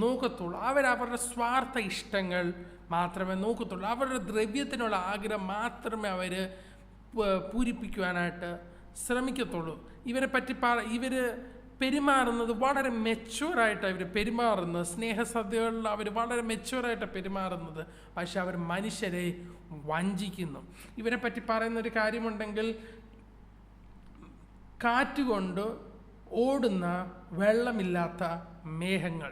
നോക്കത്തുള്ളൂ. അവരുടെ സ്വാർത്ഥ ഇഷ്ടങ്ങൾ മാത്രമേ നോക്കത്തുള്ളൂ. അവരുടെ ദ്രവ്യത്തിനുള്ള ആഗ്രഹം മാത്രമേ അവർ പൂരിപ്പിക്കുവാനായിട്ട് ശ്രമിക്കത്തുള്ളൂ. ഇവരെ പറ്റി ഇവർ പെരുമാറുന്നത് വളരെ മെച്യൂറായിട്ടാണ് ഇവർ പെരുമാറുന്നത്. സ്നേഹസദ്യകളിൽ അവർ വളരെ മെച്യൂറായിട്ട് പെരുമാറുന്നത്, പക്ഷെ അവർ മനുഷ്യരെ വഞ്ചിക്കുന്നു. ഇവരെ പറ്റി പറയുന്നൊരു കാര്യമുണ്ടെങ്കിൽ, കാറ്റുകൊണ്ട് ഓടുന്ന വെള്ളമില്ലാത്ത മേഘങ്ങൾ.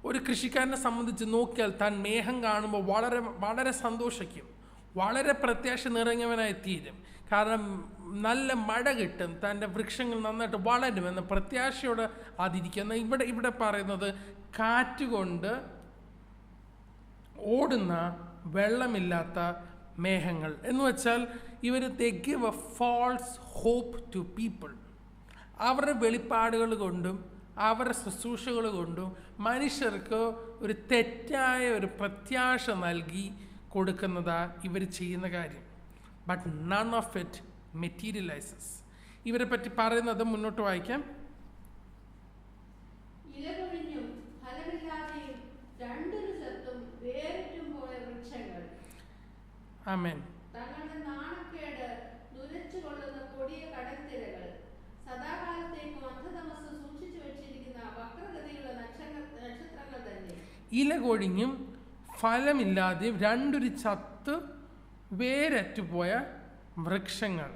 ഒരു കൃഷിക്കാരനെ സംബന്ധിച്ച് നോക്കിയാൽ താൻ മേഘം കാണുമ്പോൾ വളരെ വളരെ സന്തോഷിക്കും, വളരെ പ്രത്യാശ നിറഞ്ഞവനായി തീരും. കാരണം നല്ല മഴ കിട്ടും, തൻ്റെ വൃക്ഷങ്ങൾ നന്നായിട്ട് വളരുമെന്ന പ്രത്യാശയോടെ അതിരിക്കുന്ന. ഇവിടെ പറയുന്നത് കാറ്റുകൊണ്ട് ഓടുന്ന വെള്ളമില്ലാത്ത മേഘങ്ങൾ എന്ന് വെച്ചാൽ they give a false hope to people. അവരുടെ വെളിപ്പാടുകൾ കൊണ്ടും അവരുടെ ശുശ്രൂഷകൾ കൊണ്ടും മനുഷ്യർക്ക് ഒരു തെറ്റായ ഒരു പ്രത്യാശ നൽകി കൊടുക്കുന്നതാ ഇവർ ചെയ്യുന്ന കാര്യം. But none of it materialises. ഇവരെ പറ്റി പറയുന്നത് മുന്നോട്ട് വായിക്കാം. ആമേൻ. ഇല കൊഴിഞ്ഞും ഫലമില്ലാതെയും രണ്ടൊരു ചത്ത് വേരറ്റുപോയ വൃക്ഷങ്ങൾ.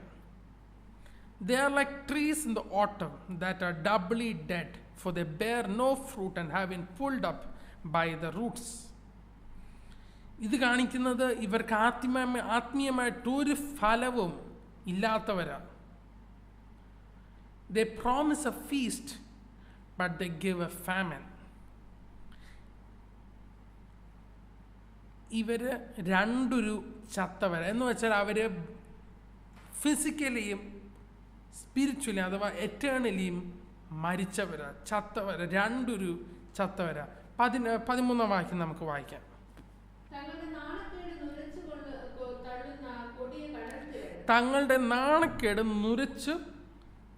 They are like trees in the autumn that are doubly dead, for they bear no fruit and have been pulled up by the roots. ഇത് കാണിക്കുന്നത് ഇവർക്ക് ആത്മീയമായിട്ടൊരു ഫലവും ഇല്ലാത്തവരാ. They promise a feast, but they give a famine. ഇവര് രണ്ടൊരു ചത്തവര എന്ന് വെച്ചാൽ അവര് ഫിസിക്കലിയും spiritually അഥവാ എറ്റേണലിയും മരിച്ചവര, ചത്തവര, രണ്ടൊരു ചത്തവര. 13 വാക്യം നമുക്ക് വായിക്കാം. തങ്ങളുടെ നാണക്കേട് നുരച്ചു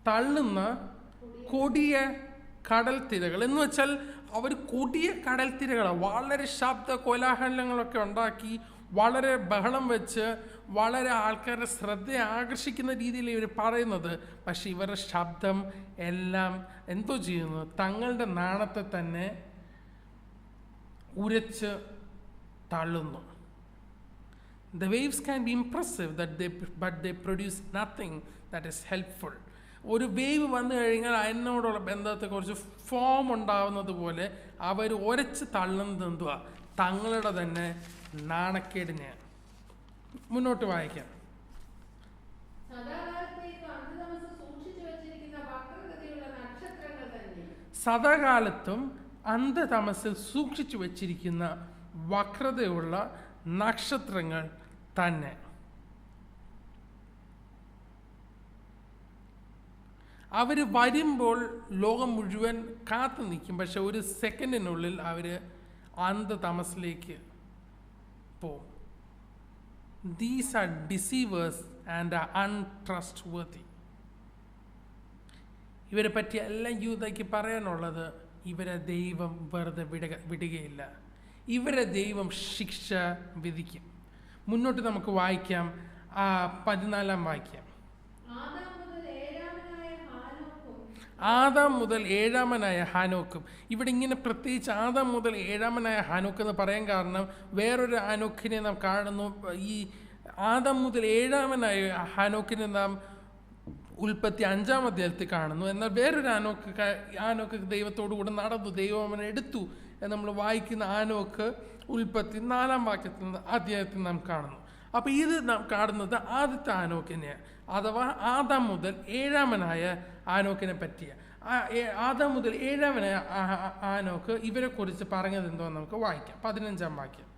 തള്ളുന്ന കൊടിയ കടൽ തിരകൾ എന്ന് വെച്ചാൽ അവർ കൊടിയ കടൽ തിരകളാണ്. വളരെ ശബ്ദ കോലാഹലങ്ങളൊക്കെ ഉണ്ടാക്കി, വളരെ ബഹളം വെച്ച്, വളരെ ആൾക്കാരുടെ ശ്രദ്ധയെ ആകർഷിക്കുന്ന രീതിയിൽ ഇവർ പറയുന്നത്. പക്ഷെ ഇവരുടെ ശബ്ദം എല്ലാം എന്തോ ചെയ്യുന്നു, തങ്ങളുടെ നാണത്തെ തന്നെ ഉരച്ച് തള്ളുന്നു. The waves can be impressive, but they produce nothing that is helpful. ഒരു വേവ് വന്നു കഴിഞ്ഞാൽ അതിനോടുള്ള ബന്ധത്തെക്കുറിച്ച് ഫോം ഉണ്ടാവുന്നത് പോലെ അവർ ഉരച്ച് തള്ളുന്നത് എന്തുവാ, തങ്ങളുടെ തന്നെ നാണക്കേടിനെ. മുന്നോട്ട് വായിക്കാം. സദാകാലത്തും അന്ധതമസിൽ സൂക്ഷിച്ചു വച്ചിരിക്കുന്ന വക്രതയുള്ള നക്ഷത്രങ്ങൾ തന്നെ. അവർ വരുമ്പോൾ ലോകം മുഴുവൻ കാത്തു നിൽക്കും, പക്ഷെ ഒരു സെക്കൻഡിനുള്ളിൽ അവർ അന്ധതമസിലേക്ക് പോകും. These are deceivers and are untrustworthy. ഇവരെ പറ്റി എല്ലാം യൂദയ്ക്ക് പറയാനുള്ളത്, ഇവരെ ദൈവം വെറുതെ വിടുകയില്ല, ഇവരെ ദൈവം ശിക്ഷ വിധിക്കും. മുന്നോട്ട് നമുക്ക് വായിക്കാം. 14 വാക്യം. ആദാം മുതൽ ഏഴാമനായ ഹാനോക്കും. ഇവിടെ ഇങ്ങനെ പ്രത്യേകിച്ച് ആദാം മുതൽ ഏഴാമനായ ഹാനോക്ക് എന്ന് പറയാൻ കാരണം വേറൊരു ഹാനോക്കിനെ നാം കാണുന്നു. ഈ ആദാം മുതൽ ഏഴാമനായ ഹാനോക്കിനെ നാം ഉൽപ്പത്തി 5-ാം അധ്യായത്തിൽ കാണുന്നു. എന്നാൽ വേറൊരു ആനോക്ക് ദൈവത്തോടു കൂടെ നടന്നു, ദൈവം അവനെ എടുത്തു എന്ന് നമ്മൾ വായിക്കുന്ന ആനോക്ക് ഉൽപ്പത്തി 4-ാം അധ്യായത്തിൽ നാം കാണുന്നു. അപ്പോൾ ഇത് നാം കാണുന്നത് ആദ്യത്തെ ആനോക്കിനെ, അഥവാ ആദാം മുതൽ ഏഴാമനായ ആനോക്കിനെ പറ്റിയ. ആദാം മുതൽ ഏഴാമനായ ആനോക്ക് ഇവരെ കുറിച്ച് പറഞ്ഞത് എന്തോ നമുക്ക് വായിക്കാം. 15-ാം വാക്യം.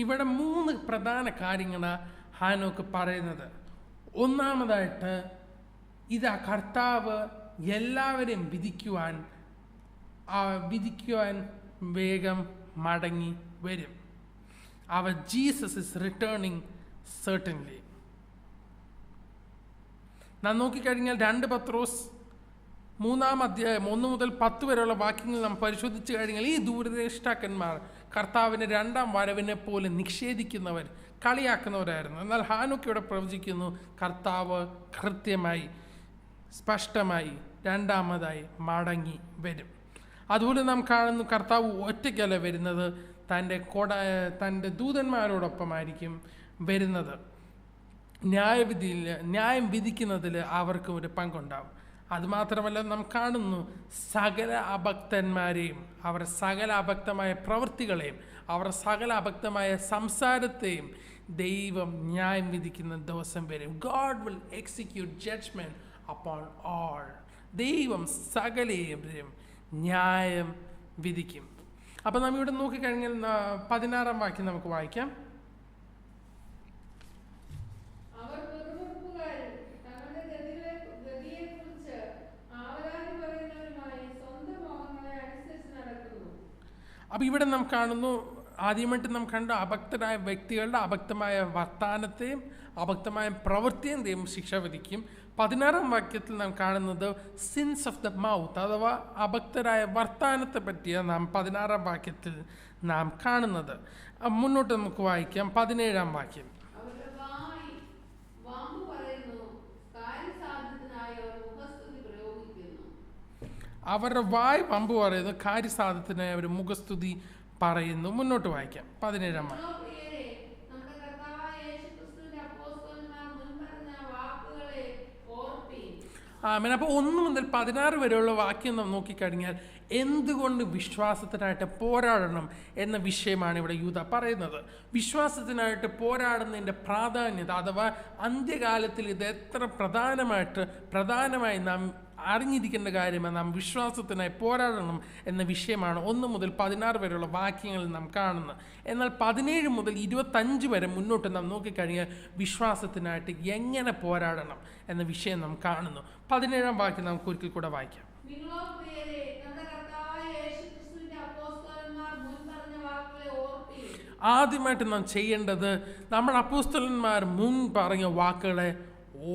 ഇവിടെ 3 പ്രധാന കാര്യങ്ങളാണ് ഹാനോക്ക് പറയുന്നത്. ഒന്നാമതായിട്ട്, ഇതാ കർത്താവ് എല്ലാവരെയും വിധിക്കുവാൻ വേഗം മടങ്ങി വരും. അവർ ജീസസ് ഇസ് റിട്ടേണിങ് സർട്ടൻലി. നാം നോക്കിക്കഴിഞ്ഞാൽ 2 പത്രോസ് 3-ാം അധ്യായം 1 മുതൽ 10 വരെയുള്ള വാക്യങ്ങൾ നാം പരിശോധിച്ചു കഴിഞ്ഞാൽ ഈ ദൂരദേഷ്ടാക്കന്മാർ കർത്താവിൻ്റെ 2ാം വരവിനെ പോലെ നിഷേധിക്കുന്നവർ, കളിയാക്കുന്നവരായിരുന്നു. എന്നാൽ ഹാനോക്ക് ഇവിടെ പ്രവചിക്കുന്നു കർത്താവ് കൃത്യമായി സ്പഷ്ടമായി 2ാമതായി മടങ്ങി വരും. അതുപോലെ നാം കാണുന്നു കർത്താവ് ഒറ്റയ്ക്കല്ല വരുന്നത്, തൻ്റെ ദൂതന്മാരോടൊപ്പമായിരിക്കും വരുന്നത്. ന്യായം വിധിക്കുന്നതിൽ അവർക്ക് ഒരു പങ്കുണ്ടാവും. അതുമാത്രമല്ല, നാം കാണുന്നു സകല അഭക്തന്മാരെയും, അവർ സകല അഭക്തമായ പ്രവൃത്തികളെയും, അവർ സകല അഭക്തമായ സംസാരത്തെയും ദൈവം ന്യായം വിധിക്കുന്ന ദിവസം വരും. God will execute judgment upon all. ദൈവം സകലരെയും ന്യായം വിധിക്കും. അപ്പം നാം ഇവിടെ നോക്കിക്കഴിഞ്ഞാൽ 16-ാം വാക്യം നമുക്ക് വായിക്കാം. അപ്പം ഇവിടെ നാം കാണുന്നു, ആദ്യമായിട്ട് നാം കണ്ട അഭക്തരായ വ്യക്തികളുടെ അഭക്തമായ വർത്താനത്തെയും അഭക്തമായ പ്രവൃത്തിയും ദൈവം ശിക്ഷ വിധിക്കും. 16-ാം വാക്യത്തിൽ നാം കാണുന്നത് സിൻസ് ഓഫ് ദ മൗത്ത്, അഥവാ അഭക്തരായ വർത്താനത്തെ പറ്റിയാണ് നാം 16-ാം വാക്യത്തിൽ നാം കാണുന്നത്. മുന്നോട്ട് നമുക്ക് വായിക്കാം. 17-ാം വാക്യം. അവരുടെ വായ് വമ്പ് പറയുന്നു, കാര്യസാധ്യത്തിനായി അവർ മുഖസ്തുതി പറയുന്നു. മുന്നോട്ട് വായിക്കാം. 17-ാം വാക്യം. ആമേൻ. അപ്പോൾ 1 മുതൽ 16 വരെയുള്ള വാക്യം നാം നോക്കിക്കഴിഞ്ഞാൽ എന്തുകൊണ്ട് വിശ്വാസത്തിനായിട്ട് പോരാടണം എന്ന വിഷയമാണ് ഇവിടെ യൂദ പറയുന്നത്. വിശ്വാസത്തിനായിട്ട് പോരാടുന്നതിൻ്റെ പ്രാധാന്യത, അഥവാ അന്ത്യകാലത്തിൽ ഇത് എത്ര പ്രധാനമായി നാം അറിഞ്ഞിരിക്കേണ്ട കാര്യമാണ്. നാം വിശ്വാസത്തിനായി പോരാടണം എന്ന വിഷയമാണ് 1 മുതൽ 16 വരെയുള്ള വാക്യങ്ങളിൽ നാം കാണുന്നത്. എന്നാൽ 17 മുതൽ 25 വരെ മുന്നോട്ട് നാം നോക്കിക്കഴിഞ്ഞാൽ വിശ്വാസത്തിനായിട്ട് എങ്ങനെ പോരാടണം എന്ന വിഷയം നാം കാണുന്നു. 17-ാം വാക്യം നമുക്ക് ഒരിക്കൽ കൂടെ വായിക്കാം. ആദ്യമായിട്ട് നാം ചെയ്യേണ്ടത് നമ്മുടെ അപ്പോസ്തലന്മാർ മുൻ പറഞ്ഞ വാക്കുകളെ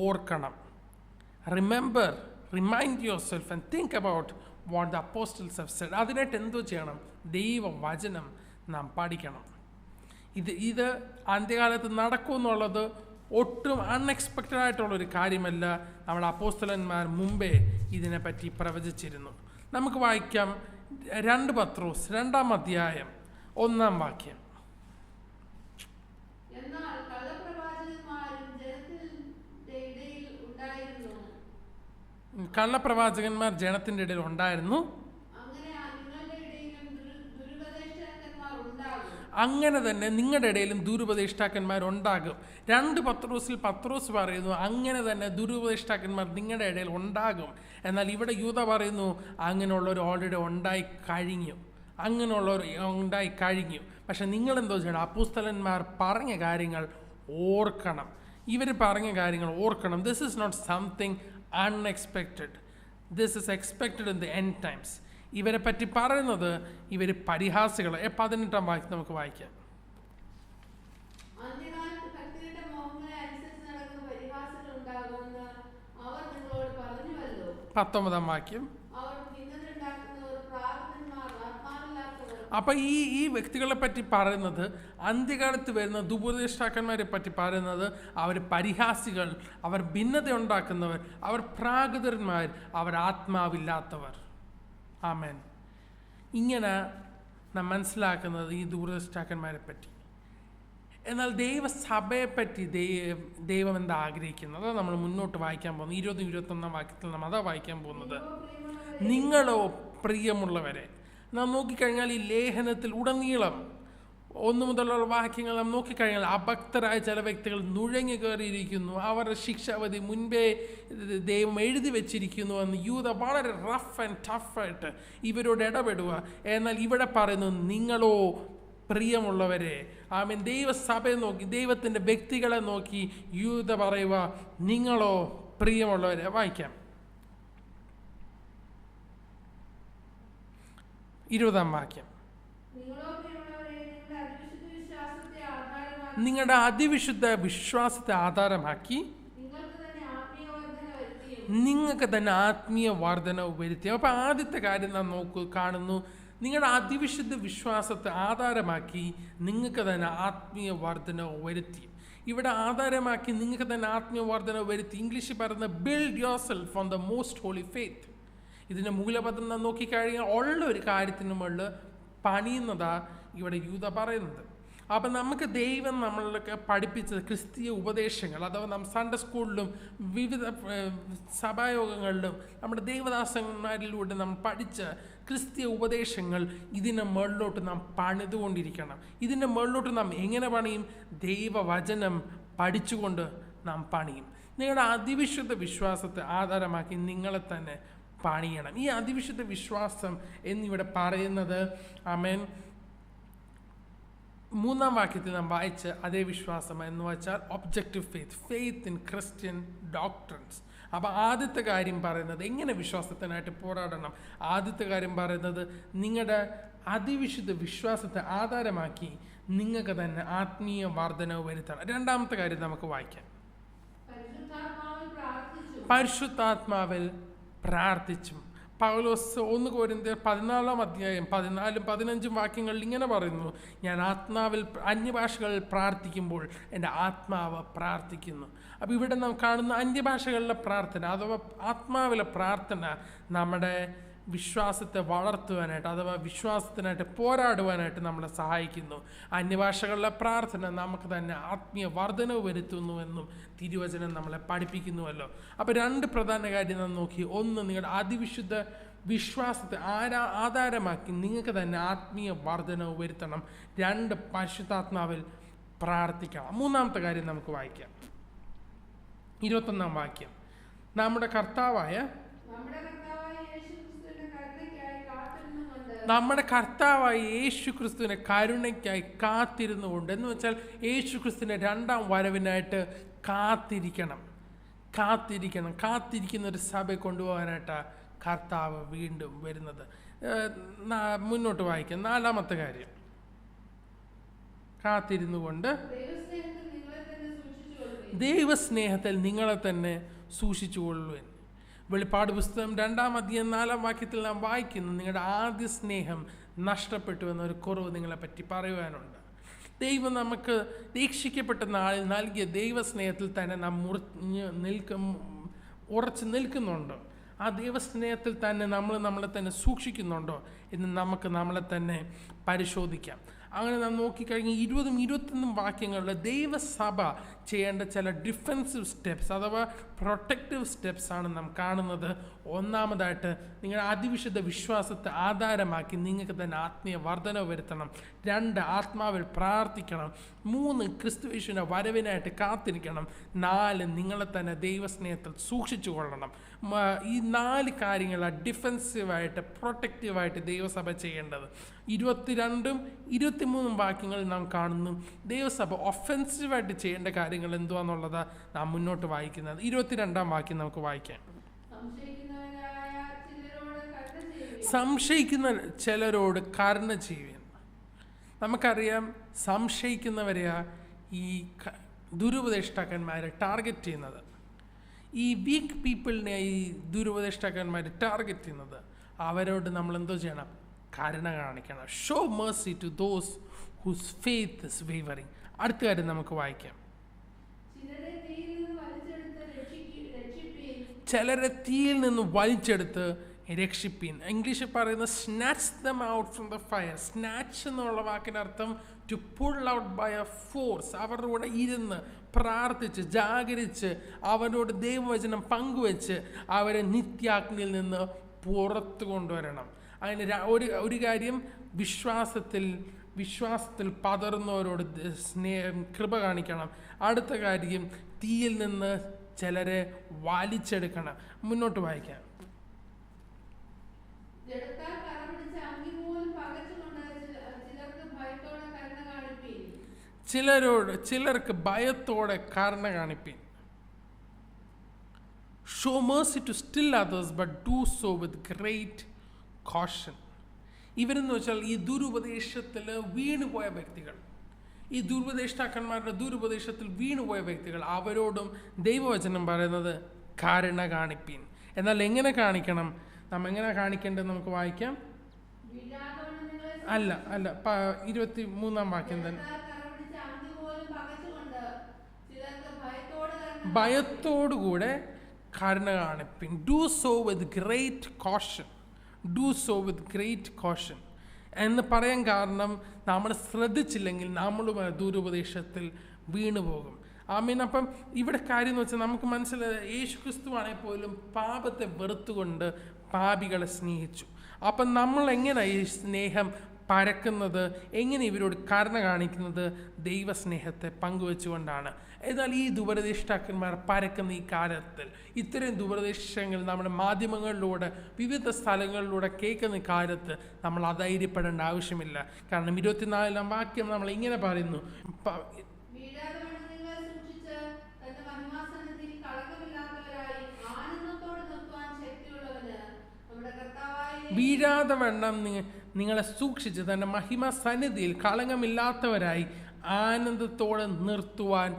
ഓർക്കണം. Remind yourself and think about what the apostles have said. അതിനായിട്ട് എന്തോ ചെയ്യണം? ദൈവവചനം നാം പഠിക്കണം. ഇത് അന്ത്യകാലത്ത് നടക്കുമെന്നുള്ളത് ഒട്ടും അൺഎക്സ്പെക്റ്റഡ് ആയിട്ടുള്ളൊരു കാര്യമല്ല. നമ്മുടെ അപ്പോസ്തലന്മാർ മുമ്പേ ഇതിനെപ്പറ്റി പ്രവചിച്ചിരുന്നു. നമുക്ക് വായിക്കാം 2 പത്രോസ് 2-ാം അധ്യായം 1-ാം വാക്യം. കള്ളപ്രവാചകന്മാർ ജനത്തിൻ്റെ ഇടയിൽ ഉണ്ടായിരുന്നു, അങ്ങനെ തന്നെ നിങ്ങളുടെ ഇടയിലും ദുരുപദേഷ്ടാക്കന്മാരുണ്ടാകും. 2 പത്രോസിൽ പത്രോസ് പറയുന്നു അങ്ങനെ തന്നെ ദുരുപദേഷ്ടാക്കന്മാർ നിങ്ങളുടെ ഇടയിൽ ഉണ്ടാകും. എന്നാൽ ഇവിടെ യൂദ പറയുന്നു അങ്ങനെയുള്ളവർ ഓൾറെഡി ഉണ്ടായി കഴിഞ്ഞു. പക്ഷെ നിങ്ങളെന്തോ ചെയ്യണം? അപ്പോസ്തലന്മാർ പറഞ്ഞ കാര്യങ്ങൾ ഓർക്കണം. ഇവർ പറഞ്ഞ കാര്യങ്ങൾ ഓർക്കണം. This is not something unexpected. This is expected in the end times. ഇവരെ പറ്റി പറയുന്നത് ഇവർ പരിഹാസികൾ. 18-ാം വാക്യം നമുക്ക് വായിക്കാം. 19-ാം വാക്യം. അപ്പം ഈ വ്യക്തികളെ പറ്റി പറയുന്നത്, അന്ത്യകാലത്ത് വരുന്ന ദുരുപദേഷ്ടാക്കന്മാരെ പറ്റി പറയുന്നത് അവർ പരിഹാസികൾ, അവർ ഭിന്നത ഉണ്ടാക്കുന്നവർ, അവർ പ്രാകൃതന്മാർ, അവർ ആത്മാവില്ലാത്തവർ. ആമേൻ. ഇങ്ങനെ നാം മനസ്സിലാക്കുന്നത് ഈ ദൂരദൃഷ്ടാക്കന്മാരെ പറ്റി. എന്നാൽ ദൈവസഭയെപ്പറ്റി ദൈവം എന്താ ആഗ്രഹിക്കുന്നത്? അത് നമ്മൾ മുന്നോട്ട് വായിക്കാൻ പോകുന്നത് 20-21 വാക്യത്തിൽ നാം അതാ വായിക്കാൻ പോകുന്നത്. നിങ്ങളോ പ്രിയമുള്ളവരെ. നാം നോക്കിക്കഴിഞ്ഞാൽ ഈ ലേഖനത്തിൽ ഉടനീളം 1 മുതലുള്ള വാക്യങ്ങൾ നാം നോക്കിക്കഴിഞ്ഞാൽ അഭക്തരായ ചില വ്യക്തികൾ നുഴഞ്ഞു കയറിയിരിക്കുന്നു. അവരുടെ ശിക്ഷാവധി മുൻപേ ദൈവം എഴുതി വെച്ചിരിക്കുന്നു എന്ന് യൂദ വളരെ റഫ് ആൻഡ് ടഫായിട്ട് ഇവരോട് ഇടപെടുക. എന്നാൽ ഇവിടെ പറയുന്നു നിങ്ങളോ പ്രിയമുള്ളവരെ. ആമേൻ. ദൈവസഭയെ നോക്കി, ദൈവത്തിൻ്റെ വ്യക്തികളെ നോക്കി യൂദ പറയുക നിങ്ങളോ പ്രിയമുള്ളവരെ. വായിക്കാം 20 വാക്യം. നിങ്ങളുടെ അതിവിശുദ്ധ വിശ്വാസത്തെ ആധാരമാക്കി നിങ്ങൾക്ക് തന്നെ ആത്മീയ വർധനവ് വരുത്തി. അപ്പോൾ ആദ്യത്തെ കാര്യം നാം കാണുന്നു, നിങ്ങളുടെ അതിവിശുദ്ധ വിശ്വാസത്തെ ആധാരമാക്കി നിങ്ങൾക്ക് തന്നെ ആത്മീയ വർധനവ് വരുത്തി. ഇവിടെ ആധാരമാക്കി നിങ്ങൾക്ക് തന്നെ ആത്മീയ വർധനവ് വരുത്തി. ഇംഗ്ലീഷിൽ പറയുന്ന build yourself on the most holy faith. ഇതിൻ്റെ മൂലപദം നാം നോക്കിക്കഴിഞ്ഞാൽ ഉള്ള ഒരു കാര്യത്തിന് മുകളിൽ പണിയുന്നതാ ഇവിടെ യൂദ പറയുന്നത്. അപ്പം നമുക്ക് ദൈവം നമ്മളൊക്കെ പഠിപ്പിച്ച ക്രിസ്തീയ ഉപദേശങ്ങൾ, അഥവാ നാം സൺഡേ സ്കൂളിലും വിവിധ സഭായോഗങ്ങളിലും നമ്മുടെ ദൈവദാസന്മാരിലൂടെ നാം പഠിച്ച ക്രിസ്തീയ ഉപദേശങ്ങൾ ഇതിൻ്റെ മുകളിലോട്ട് നാം പണിതുകൊണ്ടിരിക്കണം. ഇതിൻ്റെ മുകളിലോട്ട് നാം എങ്ങനെ പണിയും? ദൈവവചനം പഠിച്ചുകൊണ്ട് നാം പണിയും. നിങ്ങളുടെ അതിവിശുദ്ധ വിശ്വാസത്തെ ആധാരമാക്കി നിങ്ങളെ തന്നെ പണിയണം. ഈ അതിവിശുദ്ധ വിശ്വാസം എന്നിവിടെ പറയുന്നത് ആമേൻ 3 വാക്യത്തിൽ നാം വായിച്ച അതേ വിശ്വാസം എന്ന് വെച്ചാൽ objective faith in Christian doctrines. അപ്പോൾ ആദ്യത്തെ കാര്യം പറയുന്നത് എങ്ങനെ വിശ്വാസത്തിനായിട്ട് പോരാടണം. ആദ്യത്തെ കാര്യം പറയുന്നത് നിങ്ങളുടെ അതിവിശുദ്ധ വിശ്വാസത്തെ ആധാരമാക്കി നിങ്ങൾക്ക് തന്നെ ആത്മീയ വർധനവ് വരുത്തണം. രണ്ടാമത്തെ കാര്യം നമുക്ക് വായിക്കാം. പരിശുദ്ധാത്മാവിൽ പ്രാർത്ഥിച്ചും. പൗലോസ് 1 കൊരിന്ത്യർ 14 അധ്യായം 14-15 വാക്യങ്ങളിൽ ഇങ്ങനെ പറയുന്നു, ഞാൻ ആത്മാവിൽ അന്യഭാഷകളിൽ പ്രാർത്ഥിക്കുമ്പോൾ എൻ്റെ ആത്മാവ് പ്രാർത്ഥിക്കുന്നു. അപ്പോൾ ഇവിടെ നാം കാണുന്ന അന്യഭാഷകളിലെ പ്രാർത്ഥന അഥവാ ആത്മാവിലെ പ്രാർത്ഥന നമ്മുടെ വിശ്വാസത്തെ വളർത്തുവാനായിട്ട് അഥവാ വിശ്വാസത്തിനായിട്ട് പോരാടുവാനായിട്ട് നമ്മളെ സഹായിക്കുന്നു. അന്യഭാഷകളിലെ പ്രാർത്ഥന നമുക്ക് തന്നെ ആത്മീയ വർധനവ് വരുത്തുന്നുവെന്നും തിരുവചനം നമ്മളെ പഠിപ്പിക്കുന്നുവല്ലോ. അപ്പോൾ 2 പ്രധാന കാര്യം നാം നോക്കി. ഒന്ന്, നിങ്ങളുടെ അതിവിശുദ്ധ വിശ്വാസത്തെ ആധാരമാക്കി നിങ്ങൾക്ക് തന്നെ ആത്മീയ വർധനവ് വരുത്തണം. 2, പരിശുദ്ധാത്മാവിൽ പ്രാർത്ഥിക്കണം. മൂന്നാമത്തെ കാര്യം നമുക്ക് വായിക്കാം. 21 വാക്യം. നമ്മുടെ കർത്താവായ യേശു ക്രിസ്തുവിൻ്റെ കരുണയ്ക്കായി കാത്തിരുന്നുകൊണ്ട്, എന്ന് വെച്ചാൽ യേശു ക്രിസ്തുവിൻ്റെ 2ാം വരവിനായിട്ട് കാത്തിരിക്കുന്ന ഒരു സഭയെ കൊണ്ടുപോകാനായിട്ടാണ് കർത്താവ് വീണ്ടും വരുന്നത്. മുന്നോട്ട് വായിക്കാം. 4ാമത്തെ കാര്യം, കാത്തിരുന്നു കൊണ്ട് ദൈവസ്നേഹത്തിൽ നിങ്ങളെ തന്നെ സൂക്ഷിച്ചുകൊള്ളുവാൻ. വെളിപ്പാട് പുസ്തകം 2-ാം അധ്യായം 4-ാം വാക്യത്തിൽ നാം വായിക്കുന്നു, നിങ്ങളുടെ ആദ്യ സ്നേഹം നഷ്ടപ്പെട്ടു എന്നൊരു കുറവ് നിങ്ങളെപ്പറ്റി പറയുവാനുണ്ട്. ദൈവം നമുക്ക് രക്ഷിക്കപ്പെട്ട നാളിൽ നൽകിയ ദൈവസ്നേഹത്തിൽ തന്നെ നാം ഉറച്ചു നിൽക്കുന്നുണ്ടോ? ആ ദൈവസ്നേഹത്തിൽ തന്നെ നമ്മളെ തന്നെ സൂക്ഷിക്കുന്നുണ്ടോ എന്ന് നമുക്ക് നമ്മളെ തന്നെ പരിശോധിക്കാം. അങ്ങനെ നാം നോക്കിക്കഴിഞ്ഞ് 20-21 വാക്യങ്ങളിൽ ദൈവസഭ ചെയ്യേണ്ട ചില ഡിഫെൻസീവ് സ്റ്റെപ്സ് അഥവാ പ്രൊട്ടക്റ്റീവ് സ്റ്റെപ്സ് ആണ് നാം കാണുന്നത്. ഒന്നാമതായിട്ട്, നിങ്ങളുടെ അതിവിശുദ്ധ വിശ്വാസത്തെ ആധാരമാക്കി നിങ്ങൾക്ക് തന്നെ ആത്മീയ വർധനവ് വരുത്തണം. 2, ആത്മാവിൽ പ്രാർത്ഥിക്കണം. 3, ക്രിസ്തുയേശുവിൻ്റെ വരവിനായിട്ട് കാത്തിരിക്കണം. 4, നിങ്ങളെ തന്നെ ദൈവസ്നേഹത്തിൽ സൂക്ഷിച്ചു കൊള്ളണം. ഈ 4 കാര്യങ്ങളാണ് ഡിഫെൻസീവായിട്ട് പ്രൊട്ടക്റ്റീവായിട്ട് ദൈവസഭ ചെയ്യേണ്ടത്. 22-23 വാക്യങ്ങളിൽ നാം കാണുന്നു ദൈവസഭ ഒഫെൻസീവായിട്ട് ചെയ്യേണ്ട കാര്യങ്ങൾ എന്തുവാന്നുള്ളത് നാം മുന്നോട്ട് വായിക്കുന്നത്. 22-ാം വാക്യം നമുക്ക് വായിക്കാം. സംശയിക്കുന്ന ചിലരോട് കരുണ ചെയ്യുവാൻ. നമുക്കറിയാം, സംശയിക്കുന്നവരെയാ ഈ ദുരുപദേഷ്ടാക്കന്മാരെ ടാർഗറ്റ് ചെയ്യുന്നത്. ഈ വീക്ക് പീപ്പിളിനെ ഈ ദുരുപദേഷ്ടാക്കന്മാർ ടാർഗറ്റ് ചെയ്യുന്നത്. അവരോട് നമ്മൾ എന്തോ ചെയ്യണം? കരുണ കാണിക്കണം. Show mercy to those whose faith is wavering. അടുത്ത കാര്യം നമുക്ക് വായിക്കാം. ചിലരെ തീയിൽ നിന്ന് വലിച്ചെടുത്ത് രക്ഷിപ്പീൻ. ഇംഗ്ലീഷിൽ പറയുന്നത് snatch them out from the fire. Snatch എന്നുള്ള വാക്കിനർത്ഥം to pull out by a force. അവരുടെ കൂടെ ഇരുന്ന് പ്രാർത്ഥിച്ച് ജാഗരിച്ച് അവരോട് ദൈവവചനം പങ്കുവെച്ച് അവരെ നിത്യാഗ്നിയിൽ നിന്ന് പുറത്തു കൊണ്ടുവരണം. അതിന് ഒരു കാര്യം, വിശ്വാസത്തിൽ പതറുന്നവരോട് കൃപ കാണിക്കണം. അടുത്ത കാര്യം, തീയിൽ നിന്ന് ചിലരെ വലിച്ചെടുക്കണം. മുന്നോട്ട് വായിക്കാം. ചിലർക്ക് ഭയത്തോടെ കരുണ കാണിപ്പീൻ. Show mercy to still others but do so with great caution. ഇവരെന്ന് വെച്ചാൽ ഈ ദുരുപദേശത്തിൽ വീണുപോയ വ്യക്തികൾ, ഈ ദുരുപദേഷ്ടാക്കന്മാരുടെ ദുരുപദേശത്തിൽ വീണുപോയ വ്യക്തികൾ, അവരോടും ദൈവവചനം പറയുന്നത് കരുണ കാണിപ്പീൻ. എന്നാൽ എങ്ങനെ കാണിക്കണം? നാം എങ്ങനെ കാണിക്കേണ്ടത് നമുക്ക് വായിക്കാം. അല്ല 23-ാം വാക്യം തന്നെ. ഭയത്തോടുകൂടെ കരുണ കാണിപ്പിൻ. Do so with great caution. Do so with great caution എന്ന് പറയാൻ കാരണം, നമ്മൾ ശ്രദ്ധിച്ചില്ലെങ്കിൽ നമ്മളും ദുരുപദേശത്തിൽ വീണുപോകും. ആമീൻ. അപ്പം ഇവിടെ കാര്യം എന്ന് വെച്ചാൽ നമുക്ക് മനസ്സിലായത്, യേശു ക്രിസ്തുവാണെങ്കിൽ പോലും പാപത്തെ വെറുത്തുകൊണ്ട് പാപികളെ സ്നേഹിച്ചു. അപ്പം നമ്മൾ എങ്ങനെ ഈ സ്നേഹം പരക്കുന്നത്, എങ്ങനെ ഇവരോട് കരുണ കാണിക്കുന്നത്? ദൈവസ്നേഹത്തെ പങ്കുവെച്ചുകൊണ്ടാണ്. എന്നാൽ ഈ ദുരുപദേഷ്ടാക്കന്മാർ പരക്കുന്ന ഈ കാലത്തിൽ ഇത്തരം ദുരുപദേശങ്ങൾ നമ്മുടെ മാധ്യമങ്ങളിലൂടെ വിവിധ സ്ഥലങ്ങളിലൂടെ കേൾക്കുന്ന കാലത്ത് നമ്മൾ അധൈര്യപ്പെടേണ്ട ആവശ്യമില്ല. കാരണം 24-ാം വാക്യം നമ്മൾ ഇങ്ങനെ പറയുന്നു, വീഴാതെ വണ്ണം നിങ്ങളെ സൂക്ഷിച്ച് തന്റെ മഹിമ സന്നിധിയിൽ കളങ്കമില്ലാത്തവരായി ആനന്ദത്തോടെ നിർത്തുവാൻ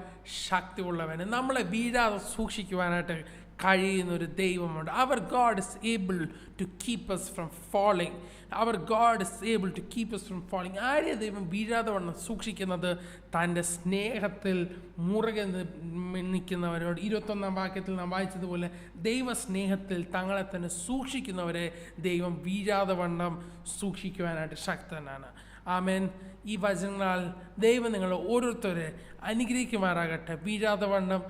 ശക്തിയുള്ളവന്. നമ്മളെ വീഴാതെ സൂക്ഷിക്കുവാനായിട്ട് കഴിയുന്ന ഒരു ദൈവമുണ്ട്. അവർ God is able to keep us from falling. അവർ God is able to keep us from falling. ആരെ ദൈവം വീഴാതെ വണ്ണം സൂക്ഷിക്കുന്നത്? തൻ്റെ സ്നേഹത്തിൽ മുറുകെ നിൽക്കുന്നവരോട്. 21-ാം വാക്യത്തിൽ നാം വായിച്ചതുപോലെ ദൈവസ്നേഹത്തിൽ തങ്ങളെ തന്നെ സൂക്ഷിക്കുന്നവരെ ദൈവം വീഴാതെ വണ്ണം സൂക്ഷിക്കുവാനായിട്ട് ശക്തനാണ്. ആമേൻ. ഈ വചനങ്ങളാൽ ദൈവം നിങ്ങൾ ഓരോരുത്തരെ അനുഗ്രഹിക്കുമാറാകട്ടെ. വീഴാതെ വണ്ണം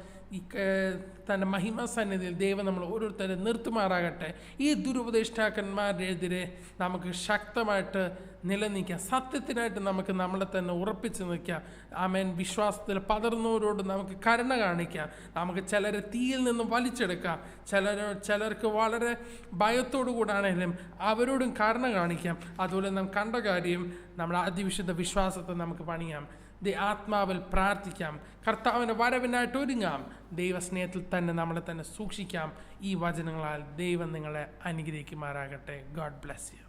തൻ്റെ മഹിമ സന്നിധിയിൽ ദൈവം നമ്മൾ ഓരോരുത്തരെ നിർത്തുമാറാകട്ടെ. ഈ ദുരുപദേഷ്ടാക്കന്മാരെതിരെ നമുക്ക് ശക്തമായിട്ട് നിലനിൽക്കാം. സത്യത്തിനായിട്ട് നമുക്ക് നമ്മളെ തന്നെ ഉറപ്പിച്ച് നിൽക്കാം. ആമേൻ. വിശ്വാസത്തിൽ പതർന്നവരോട് നമുക്ക് കരുണ കാണിക്കാം. നമുക്ക് ചിലരെ തീയിൽ നിന്ന് വലിച്ചെടുക്കാം. ചിലർക്ക് വളരെ ഭയത്തോടു കൂടാണെങ്കിലും അവരോടും കരുണ കാണിക്കാം. അതുപോലെ നാം കണ്ട കാര്യം, നമ്മുടെ അതിവിശുദ്ധ വിശ്വാസത്തെ നമുക്ക് പണിയാം. ആത്മാവിൽ പ്രാർത്ഥിക്കാം. കർത്താവിൻ്റെ വരവിനായിട്ട് ഒരുങ്ങാം. ദൈവസ്നേഹത്തിൽ തന്നെ നമ്മളെ തന്നെ സൂക്ഷിക്കാം. ഈ വചനങ്ങളാൽ ദൈവം നിങ്ങളെ അനുഗ്രഹിക്കുമാറാകട്ടെ. God bless you.